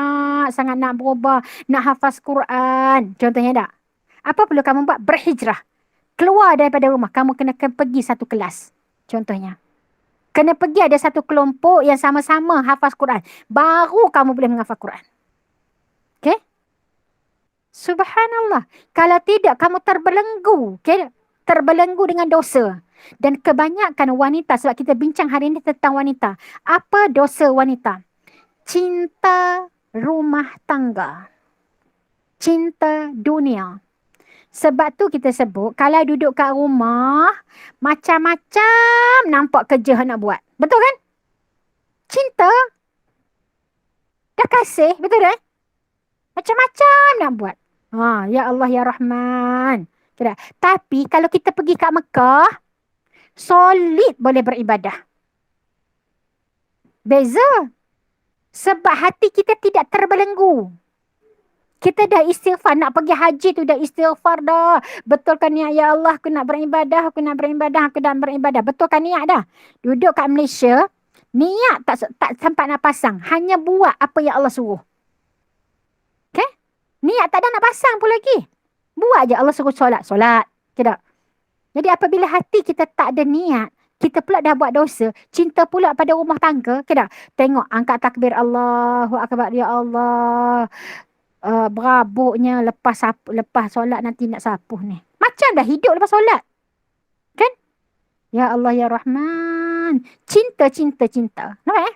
sangat nak berubah, nak hafaz Quran. Contohnya tak? Apa perlu kamu buat? Berhijrah. Keluar daripada rumah, kamu kena pergi satu kelas. Contohnya. Kena pergi ada satu kelompok yang sama-sama hafaz Quran. Baru kamu boleh menghafaz Quran. Okay? Subhanallah. Kalau tidak, kamu terbelenggu. Okay? Terbelenggu dengan dosa. Dan kebanyakan wanita, sebab kita bincang hari ini tentang wanita. Apa dosa wanita? Cinta rumah tangga. Cinta dunia. Sebab tu kita sebut, kalau duduk kat rumah, macam-macam nampak kerja nak buat. Betul kan? Cinta. Dah kasih, betul kan? Macam-macam nak buat. Ya Allah, ya Rahman. Tapi kalau kita pergi kat Mekah, solid boleh beribadah. Beza. Sebab hati kita tidak terbelenggu. Kita dah istighfar. Nak pergi haji tu dah istighfar dah. Betulkan niat, ya Allah, aku nak beribadah, aku nak beribadah, aku nak beribadah. Betulkan niat dah. Duduk kat Malaysia, niat tak sempat nak pasang. Hanya buat apa yang Allah suruh. Okay? Niat tak ada nak pasang pun lagi. Buat je Allah suruh solat. Solat. Okay tak? Jadi apabila hati kita tak ada niat, kita pula dah buat dosa, cinta pula pada rumah tangga, okay tak? Tengok, angkat takbir Allahu Akbar, ya Allah. Berabuknya lepas solat nanti nak sapuh ni. Macam dah hidup lepas solat. Kan? Ya Allah, ya Rahman. Cinta. Nampak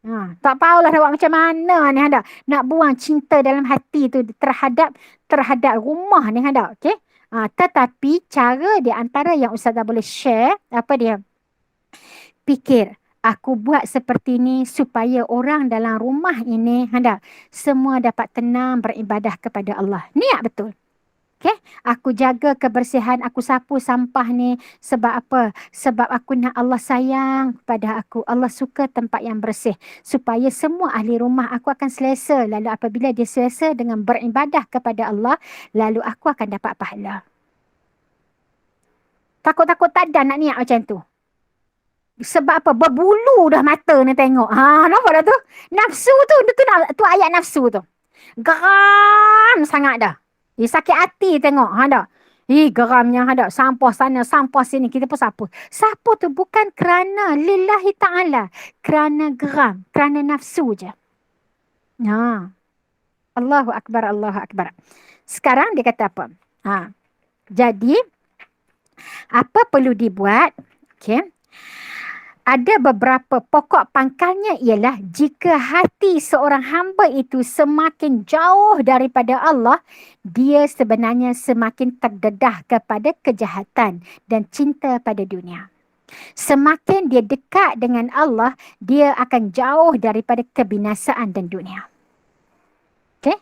Tak tahulah nak buat macam mana ni hendak. Nak buang cinta dalam hati tu terhadap rumah ni hendak. Okey. Tetapi cara di antara yang Ustazah boleh share, apa dia? Fikir, aku buat seperti ni supaya orang dalam rumah ini hendak semua dapat tenang beribadah kepada Allah. Niat betul. Okay? Aku jaga kebersihan, aku sapu sampah ni. Sebab apa? Sebab aku nak Allah sayang pada aku. Allah suka tempat yang bersih. Supaya semua ahli rumah aku akan selesa. Lalu apabila dia selesa dengan beribadah kepada Allah, lalu aku akan dapat pahala. Takut-takut tak ada nak niat macam tu. Sebab apa? Berbulu dah mata ni tengok. Nampak dah tu? Nafsu tu, tu ayat nafsu tu. Geram sangat dah. Sakit hati tengok. Dah. Geramnya dah. Sampah sana, sampah sini. Kita pun sapu. Sapu tu bukan kerana lillahi ta'ala. Kerana geram. Kerana nafsu je. Allahu Akbar, Allahu Akbar. Sekarang dia kata apa? Jadi, apa perlu dibuat? Okay. Ada beberapa pokok pangkalnya ialah jika hati seorang hamba itu semakin jauh daripada Allah, dia sebenarnya semakin terdedah kepada kejahatan dan cinta pada dunia. Semakin dia dekat dengan Allah, dia akan jauh daripada kebinasaan dan dunia. Okay?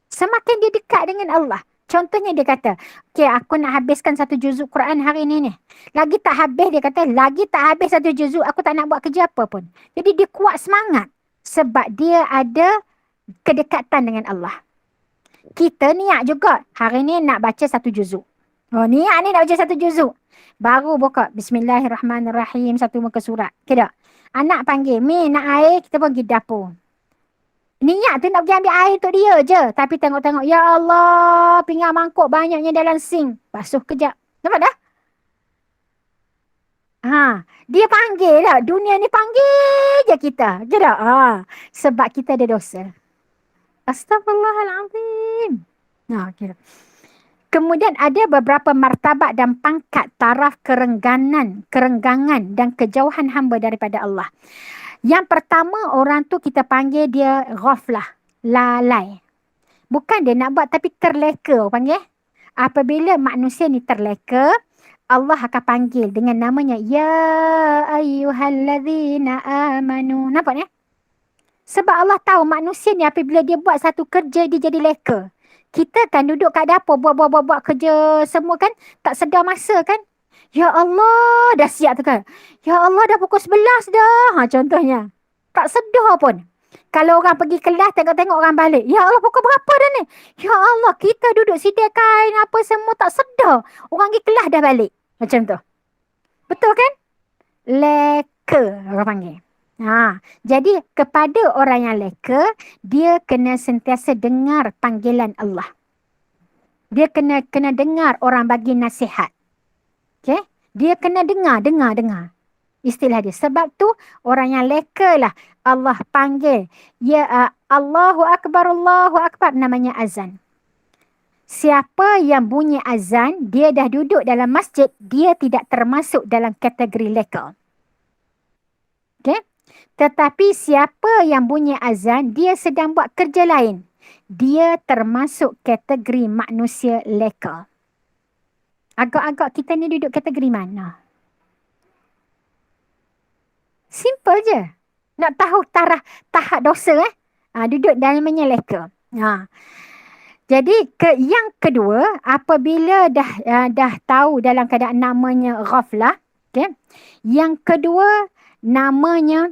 Semakin dia dekat dengan Allah. Contohnya dia kata, okay, aku nak habiskan 1 juzuk Quran hari ni. Lagi tak habis, dia kata, lagi tak habis 1 juzuk, aku tak nak buat kerja apa pun. Jadi dia kuat semangat. Sebab dia ada kedekatan dengan Allah. Kita niat juga, hari ni nak baca 1 juzuk. Niat ni nak baca 1 juzuk. Baru buka, Bismillahirrahmanirrahim, 1 muka surat. Okay tak? Anak panggil, Mi nak air, kita pergi dapur. Niat tu nak pergi ambil air untuk dia je. Tapi tengok-tengok, ya Allah, pinggan mangkuk banyaknya dalam sink. Basuh kejap. Nampak dah? Dia panggil tak? Dunia ni panggil je kita. Je tak? Sebab kita ada dosa. Astaghfirullahaladzim. Okay. Kemudian ada beberapa martabat dan pangkat taraf kerenggangan dan kejauhan hamba daripada Allah. Yang pertama, orang tu kita panggil dia ghaflah, lalai. Bukan dia nak buat tapi terleka orang panggil. Apabila manusia ni terleka, Allah akan panggil dengan namanya, Ya ayyuhallazina amanu. Nampak ni? Sebab Allah tahu manusia ni apabila dia buat satu kerja, dia jadi leka. Kita kan duduk kat dapur buat kerja semua kan, tak sedar masa kan. Ya Allah, dah siap tu kan. Ya Allah, dah pukul 11 dah. Contohnya. Tak sedar pun. Kalau orang pergi kelas, tengok-tengok orang balik. Ya Allah, pukul berapa dah ni? Ya Allah, kita duduk sedia kain apa semua tak sedar. Orang pergi kelas dah balik. Macam tu. Betul kan? Leka, orang panggil. Jadi, kepada orang yang leka, dia kena sentiasa dengar panggilan Allah. Dia kena dengar orang bagi nasihat. Okay? Dia kena dengar. Istilah dia. Sebab tu orang yang leka lah Allah panggil. Allahu Akbar, Allahu Akbar. Namanya azan. Siapa yang bunyi azan, dia dah duduk dalam masjid, dia tidak termasuk dalam kategori leka. Okay? Tetapi siapa yang bunyi azan, dia sedang buat kerja lain. Dia termasuk kategori manusia leka. Agak-agak kita ni duduk kategori mana? Simple je. Nak tahu tahap dosa duduk dalamnya leka. Jadi yang kedua, apabila dah tahu dalam keadaan namanya ghaflah, okay? Yang kedua namanya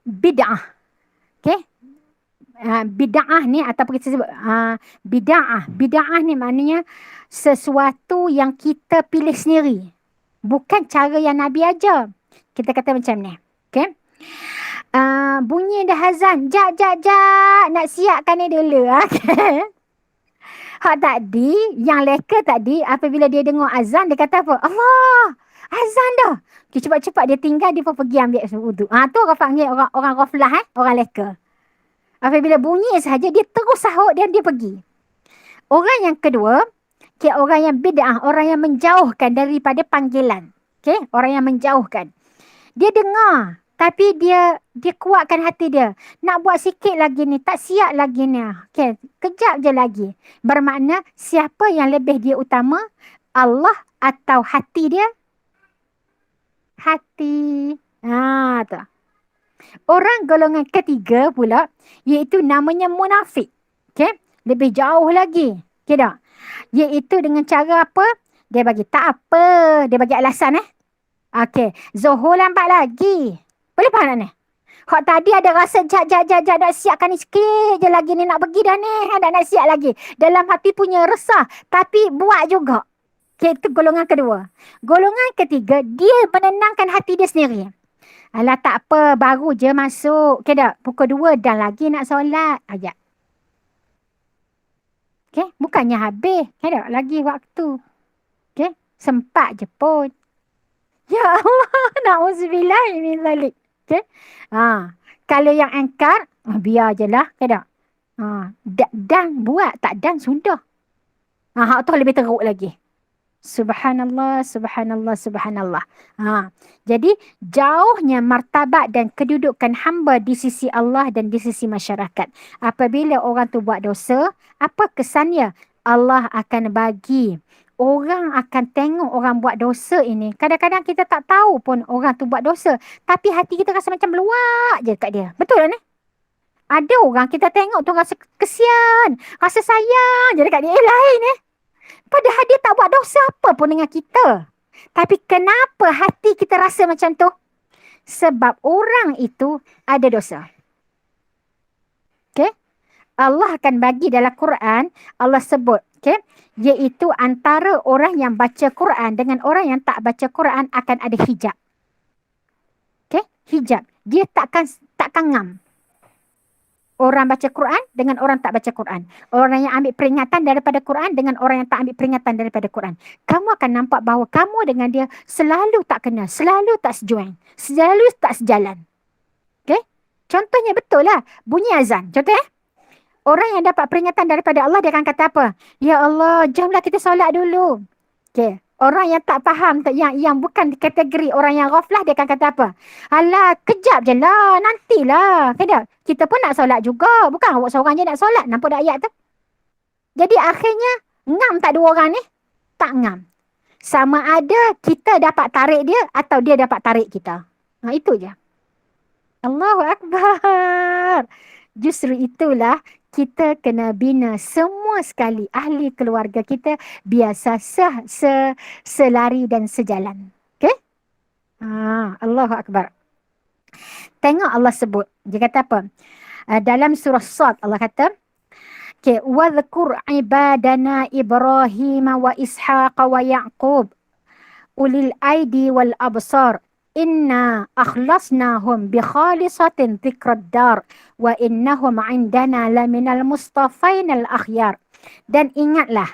bid'ah. Okay? Bid'ah ni ataupun kita sebut bid'ah ni maknanya sesuatu yang kita pilih sendiri, bukan cara yang Nabi ajar. Kita kata macam ni, okay? Bunyi dah azan, jap nak siapkan ni dulu. Okay? Hak tadi yang leka tadi, apabila dia dengar azan, dia kata apa? Allah, azan dah. Okay, cepat-cepat dia tinggal, dia pun pergi ambil wuduk. Tu orang panggil orang ghaflah, orang leka. Apabila bunyi sahaja, dia terus sahut dan dia pergi. Orang yang kedua, okay, orang yang bid'ah, orang yang menjauhkan daripada panggilan. Okay? Orang yang menjauhkan. Dia dengar Tapi dia kuatkan hati dia. Nak buat sikit lagi ni, tak siap lagi ni. Okay, kejap je lagi. Bermakna siapa yang lebih dia utama? Allah atau hati dia? Hati. Tu. Orang golongan ketiga pula, iaitu namanya munafik. Okay? Lebih jauh lagi. Okay tak? Iaitu dengan cara apa? Dia bagi tak apa. Dia bagi alasan Okay. Zuhur lambat lagi. Boleh faham tak ni? Hak tadi ada rasa jap nak siapkan ni sikit je lagi ni nak pergi dah ni. Nak siap lagi. Dalam hati punya resah. Tapi buat juga. Okay, itu golongan kedua. Golongan ketiga, dia menenangkan hati dia sendiri. Alah tak apa, baru je masuk. Okay tak? Pukul 2 dah lagi nak solat. Ajak. Okay, bukannya habis. Okay tak? Lagi waktu. Okay, sempat je pun. Ya Allah, na'udzubillah min zalik. Okay. Kalau yang angkat, biar je lah. Okay tak? Dan buat, tak dan sudah. Hak tu lebih teruk lagi. Subhanallah, subhanallah, subhanallah. Jadi, jauhnya martabat dan kedudukan hamba di sisi Allah dan di sisi masyarakat. Apabila orang tu buat dosa, apa kesannya? Allah akan bagi. Orang akan tengok orang buat dosa ini. Kadang-kadang kita tak tahu pun orang tu buat dosa. Tapi hati kita rasa macam meluak je kat dia. Betul tak ni? Ada orang kita tengok tu rasa kesian. Rasa sayang je dekat dia. Lain Padahal dia tak buat dosa apa pun dengan kita. Tapi kenapa hati kita rasa macam tu? Sebab orang itu ada dosa. Okay? Allah akan bagi dalam Quran, Allah sebut, okay? Iaitu antara orang yang baca Quran dengan orang yang tak baca Quran akan ada hijab. Okay? Hijab. Dia takkan ngam. Orang baca Quran dengan orang tak baca Quran. Orang yang ambil peringatan daripada Quran dengan orang yang tak ambil peringatan daripada Quran. Kamu akan nampak bahawa kamu dengan dia selalu tak kenal. Selalu tak sejoin. Selalu tak sejalan. Okay? Contohnya betul lah. Bunyi azan. Contohnya. Orang yang dapat peringatan daripada Allah, dia akan kata apa? Ya Allah, jomlah kita solat dulu. Okay. Orang yang tak faham, yang bukan kategori orang yang ghaflah, dia akan kata apa? Alah, kejap je lah, nantilah. Kita pun nak solat juga. Bukan awak seorang je nak solat. Nampak tak ayat tu? Jadi akhirnya, ngam tak dua orang ni? Tak ngam. Sama ada kita dapat tarik dia atau dia dapat tarik kita. Itu je. Allahu Akbar. Justru itulah kita kena bina semua sekali ahli keluarga kita biasa selari dan sejalan. Okay? Allahu Akbar. Tengok Allah sebut. Dia kata apa? Dalam surah Sad Allah kata, okay, وَذْكُرْ عِبَادَنَا إِبْرَاهِيمَ وَإِسْحَاقَ وَيَعْقُوبَ أُولِي الْأَيْدِي وَالْأَبْصَارِ Inna akhlasnahum bi khalisatin dhikrad dar wa innahum indana laminal mustafainal akhyar. Dan ingatlah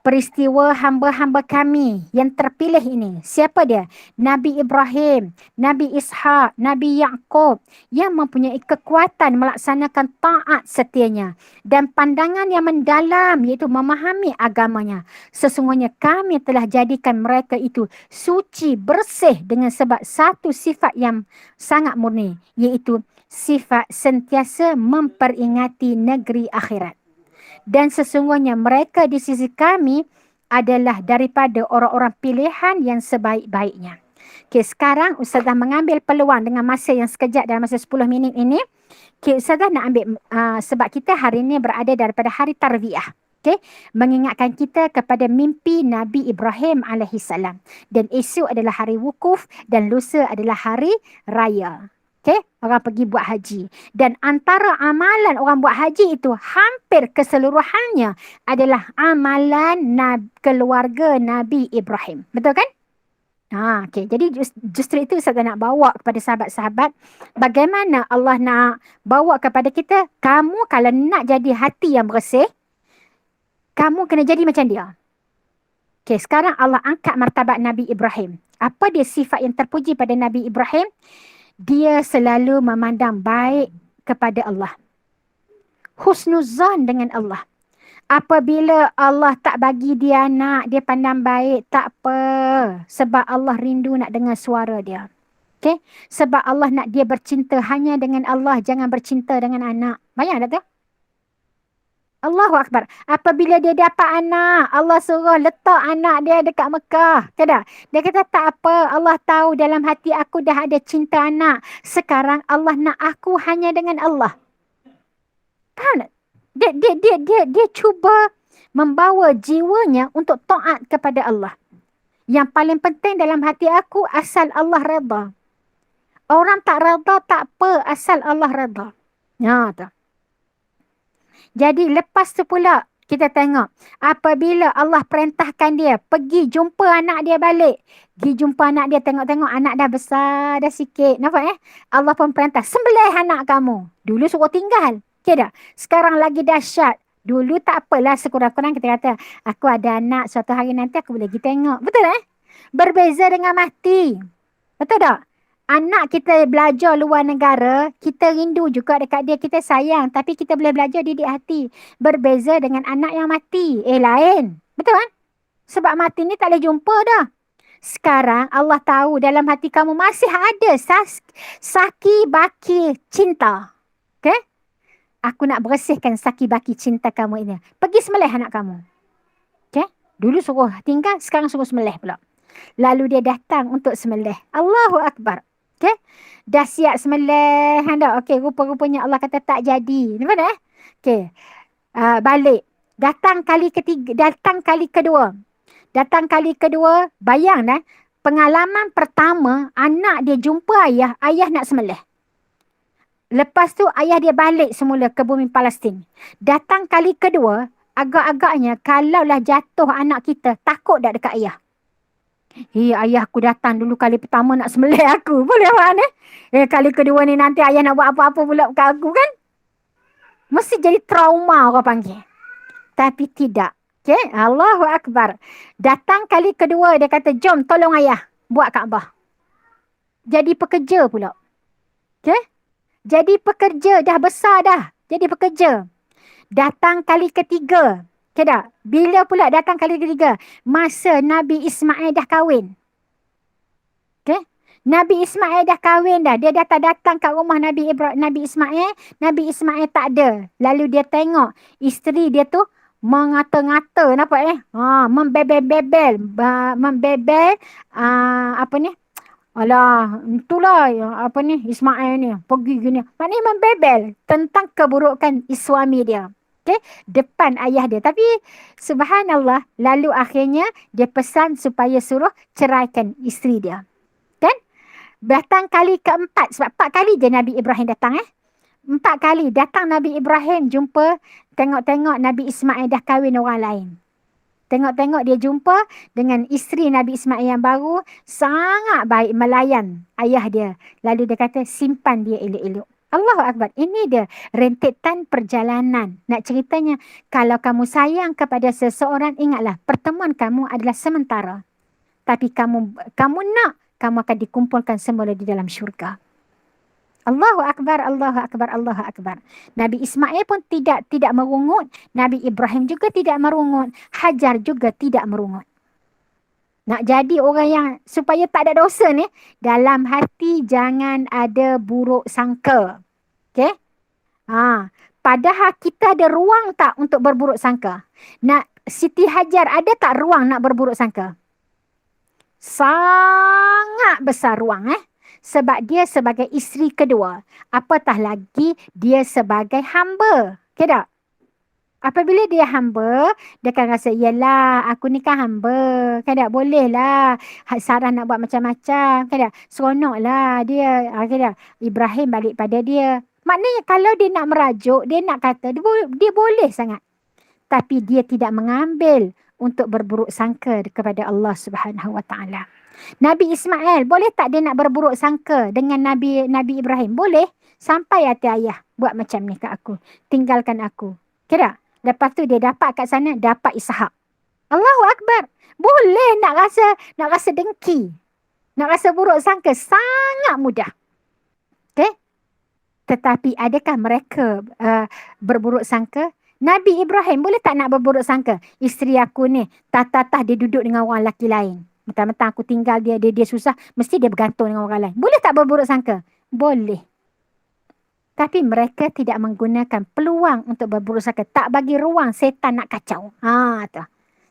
peristiwa hamba-hamba kami yang terpilih ini. Siapa dia? Nabi Ibrahim, Nabi Ishak, Nabi Yaqub yang mempunyai kekuatan melaksanakan taat setianya dan pandangan yang mendalam iaitu memahami agamanya. Sesungguhnya kami telah jadikan mereka itu suci, bersih dengan sebab satu sifat yang sangat murni iaitu sifat sentiasa memperingati negeri akhirat. Dan sesungguhnya mereka di sisi kami adalah daripada orang-orang pilihan yang sebaik-baiknya. Okay, sekarang Ustazah mengambil peluang dengan masa yang sekejap dalam masa 10 minit ini. Okay, Ustazah nak ambil sebab kita hari ini berada daripada hari Tarwiyah. Okay, mengingatkan kita kepada mimpi Nabi Ibrahim alaihissalam. Dan esok adalah hari wukuf dan lusa adalah hari raya. Okay, orang pergi buat haji. Dan antara amalan orang buat haji itu hampir keseluruhannya adalah amalan keluarga Nabi Ibrahim. Betul kan? Okay. Jadi justru itu saya nak bawa kepada sahabat-sahabat. Bagaimana Allah nak bawa kepada kita. Kamu kalau nak jadi hati yang bersih, kamu kena jadi macam dia. Okay, sekarang Allah angkat martabat Nabi Ibrahim. Apa dia sifat yang terpuji pada Nabi Ibrahim? Dia selalu memandang baik kepada Allah. Husnuzan dengan Allah. Apabila Allah tak bagi dia anak, dia pandang baik, tak apa. Sebab Allah rindu nak dengar suara dia. Okay? Sebab Allah nak dia bercinta hanya dengan Allah. Jangan bercinta dengan anak. Bayang tak tu? Allahu Akbar. Apabila dia dapat anak, Allah suruh letak anak dia dekat Mekah. Tak? Dia kata tak apa. Allah tahu dalam hati aku dah ada cinta anak. Sekarang Allah nak aku hanya dengan Allah. Faham tak? Dia cuba membawa jiwanya untuk taat kepada Allah. Yang paling penting dalam hati aku asal Allah redha. Orang tak redha tak apa asal Allah redha. Ya tak? Jadi lepas tu pula kita tengok apabila Allah perintahkan dia pergi jumpa anak dia balik. Pergi jumpa anak dia, tengok-tengok anak dah besar dah sikit. Nampak Allah pun perintah sembelih anak kamu. Dulu suruh tinggal. Okay tak? Sekarang lagi dahsyat. Dulu tak apalah, sekurang-kurang kita kata aku ada anak suatu hari nanti aku boleh pergi tengok. Betul Berbeza dengan mati. Betul tak? Anak kita belajar luar negara, kita rindu juga dekat dia, kita sayang. Tapi kita boleh belajar didik hati. Berbeza dengan anak yang mati. Lain. Betul kan? Sebab mati ni tak boleh jumpa dah. Sekarang Allah tahu dalam hati kamu masih ada saki baki cinta. Okay? Aku nak bersihkan saki baki cinta kamu ini. Pergi sembelih anak kamu. Okay? Dulu suruh tinggal, sekarang suruh sembelih pula. Lalu dia datang untuk sembelih. Allahu Akbar. Okay? Dah siap sembelih. Okay, rupa-rupanya Allah kata tak jadi. Nampak tak? Okay. Balik. Datang kali ketiga. Datang kali kedua. Datang kali kedua. Bayang pengalaman pertama, anak dia jumpa ayah. Ayah nak sembelih. Lepas tu ayah dia balik semula ke bumi Palestin. Datang kali kedua, agak-agaknya kalaulah jatuh anak kita, takut tak dekat ayah? Ayah aku datang dulu kali pertama nak sembelih aku. Boleh mana? Kali kedua ni nanti ayah nak buat apa-apa pula ke aku kan? Mesti jadi trauma orang panggil. Tapi tidak. Okay? Allahu Akbar. Datang kali kedua dia kata, jom tolong ayah buat Kaabah. Jadi pekerja pula. Okay? Jadi pekerja. Dah besar dah. Jadi pekerja. Datang kali ketiga. Okay tak? Bila pula datang kali ketiga? Masa Nabi Ismail dah kahwin. Okay? Nabi Ismail dah kahwin dah. Dia datang kat rumah Nabi Ismail. Nabi Ismail tak ada. Lalu dia tengok isteri dia tu mengata-ngata. Nampak membebel-bebel. Membebel. Apa ni? Alah, itulah apa ni Ismail ni. Pergi gini. Maknanya membebel tentang keburukan suami dia. Okay? Depan ayah dia. Tapi subhanallah, lalu akhirnya dia pesan supaya suruh ceraikan isteri dia. Kan? Datang kali keempat. Sebab 4 kali je Nabi Ibrahim datang 4 kali datang Nabi Ibrahim jumpa. Tengok-tengok Nabi Ismail dah kahwin orang lain. Tengok-tengok dia jumpa dengan isteri Nabi Ismail yang baru. Sangat baik melayan ayah dia. Lalu dia kata simpan dia elok-elok. Allahu Akbar. Ini dia rentetan perjalanan. Nak ceritanya, kalau kamu sayang kepada seseorang, ingatlah pertemuan kamu adalah sementara. Tapi kamu nak, kamu akan dikumpulkan semula di dalam syurga. Allahu Akbar, Allahu Akbar, Allahu Akbar. Nabi Ismail pun tidak merungut. Nabi Ibrahim juga tidak merungut. Hajar juga tidak merungut. Nak jadi orang yang supaya tak ada dosa ni, dalam hati jangan ada buruk sangka. Okay? Padahal kita ada ruang tak untuk berburuk sangka? Siti Hajar ada tak ruang nak berburuk sangka? Sangat besar ruang sebab dia sebagai isteri kedua. Apatah lagi dia sebagai hamba. Okay tak? Apabila dia hamba, dia akan rasa, yelah, aku ni kan hamba. Kan tak? Boleh lah. Sarah nak buat macam-macam. Kan tak? Seronok lah dia. Kan tak? Ibrahim balik pada dia. Maknanya kalau dia nak merajuk, dia nak kata, dia boleh sangat. Tapi dia tidak mengambil untuk berburuk sangka kepada Allah Subhanahu Wa Taala. Nabi Ismail, boleh tak dia nak berburuk sangka dengan Nabi Ibrahim? Boleh. Sampai hati ayah buat macam ni kat aku. Tinggalkan aku. Kira? Lepas tu dia dapat kat sana, dapat Ishak. Allahu Akbar. Boleh nak rasa dengki. Nak rasa buruk sangka. Sangat mudah. Okay? Tetapi adakah mereka berburuk sangka? Nabi Ibrahim boleh tak nak berburuk sangka? Isteri aku ni, tatah dia duduk dengan orang lelaki lain. Mentang-mentang aku tinggal dia susah, mesti dia bergantung dengan orang lain. Boleh tak berburuk sangka? Boleh. Tapi mereka tidak menggunakan peluang untuk berburuk sangka. Tak bagi ruang setan nak kacau. Tu.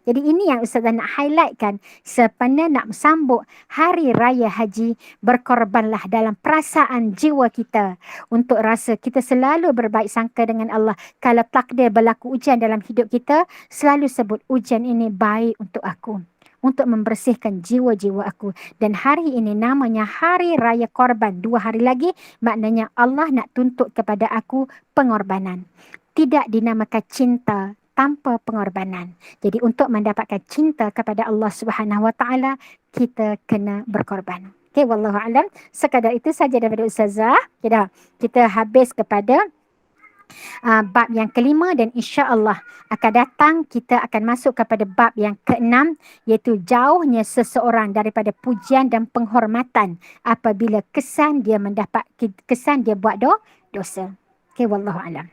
Jadi ini yang Ustazah nak highlightkan. Sebenarnya nak sambut Hari Raya Haji, berkorbanlah dalam perasaan jiwa kita untuk rasa kita selalu berbaik sangka dengan Allah. Kalau takdir berlaku ujian dalam hidup kita, selalu sebut ujian ini baik untuk aku, untuk membersihkan jiwa-jiwa aku. Dan hari ini namanya Hari Raya Korban. 2 hari lagi, maknanya Allah nak tuntut kepada aku pengorbanan. Tidak dinamakan cinta tanpa pengorbanan. Jadi untuk mendapatkan cinta kepada Allah Subhanahu Wa Taala, kita kena berkorban. Okey, wallahu alam. Sekadar itu saja daripada Ustazah. Kita habis kepada bab yang kelima, dan insya-Allah akan datang kita akan masuk kepada bab yang keenam, iaitu jauhnya seseorang daripada pujian dan penghormatan apabila kesan dia buat dosa. Okey, wallahu alam.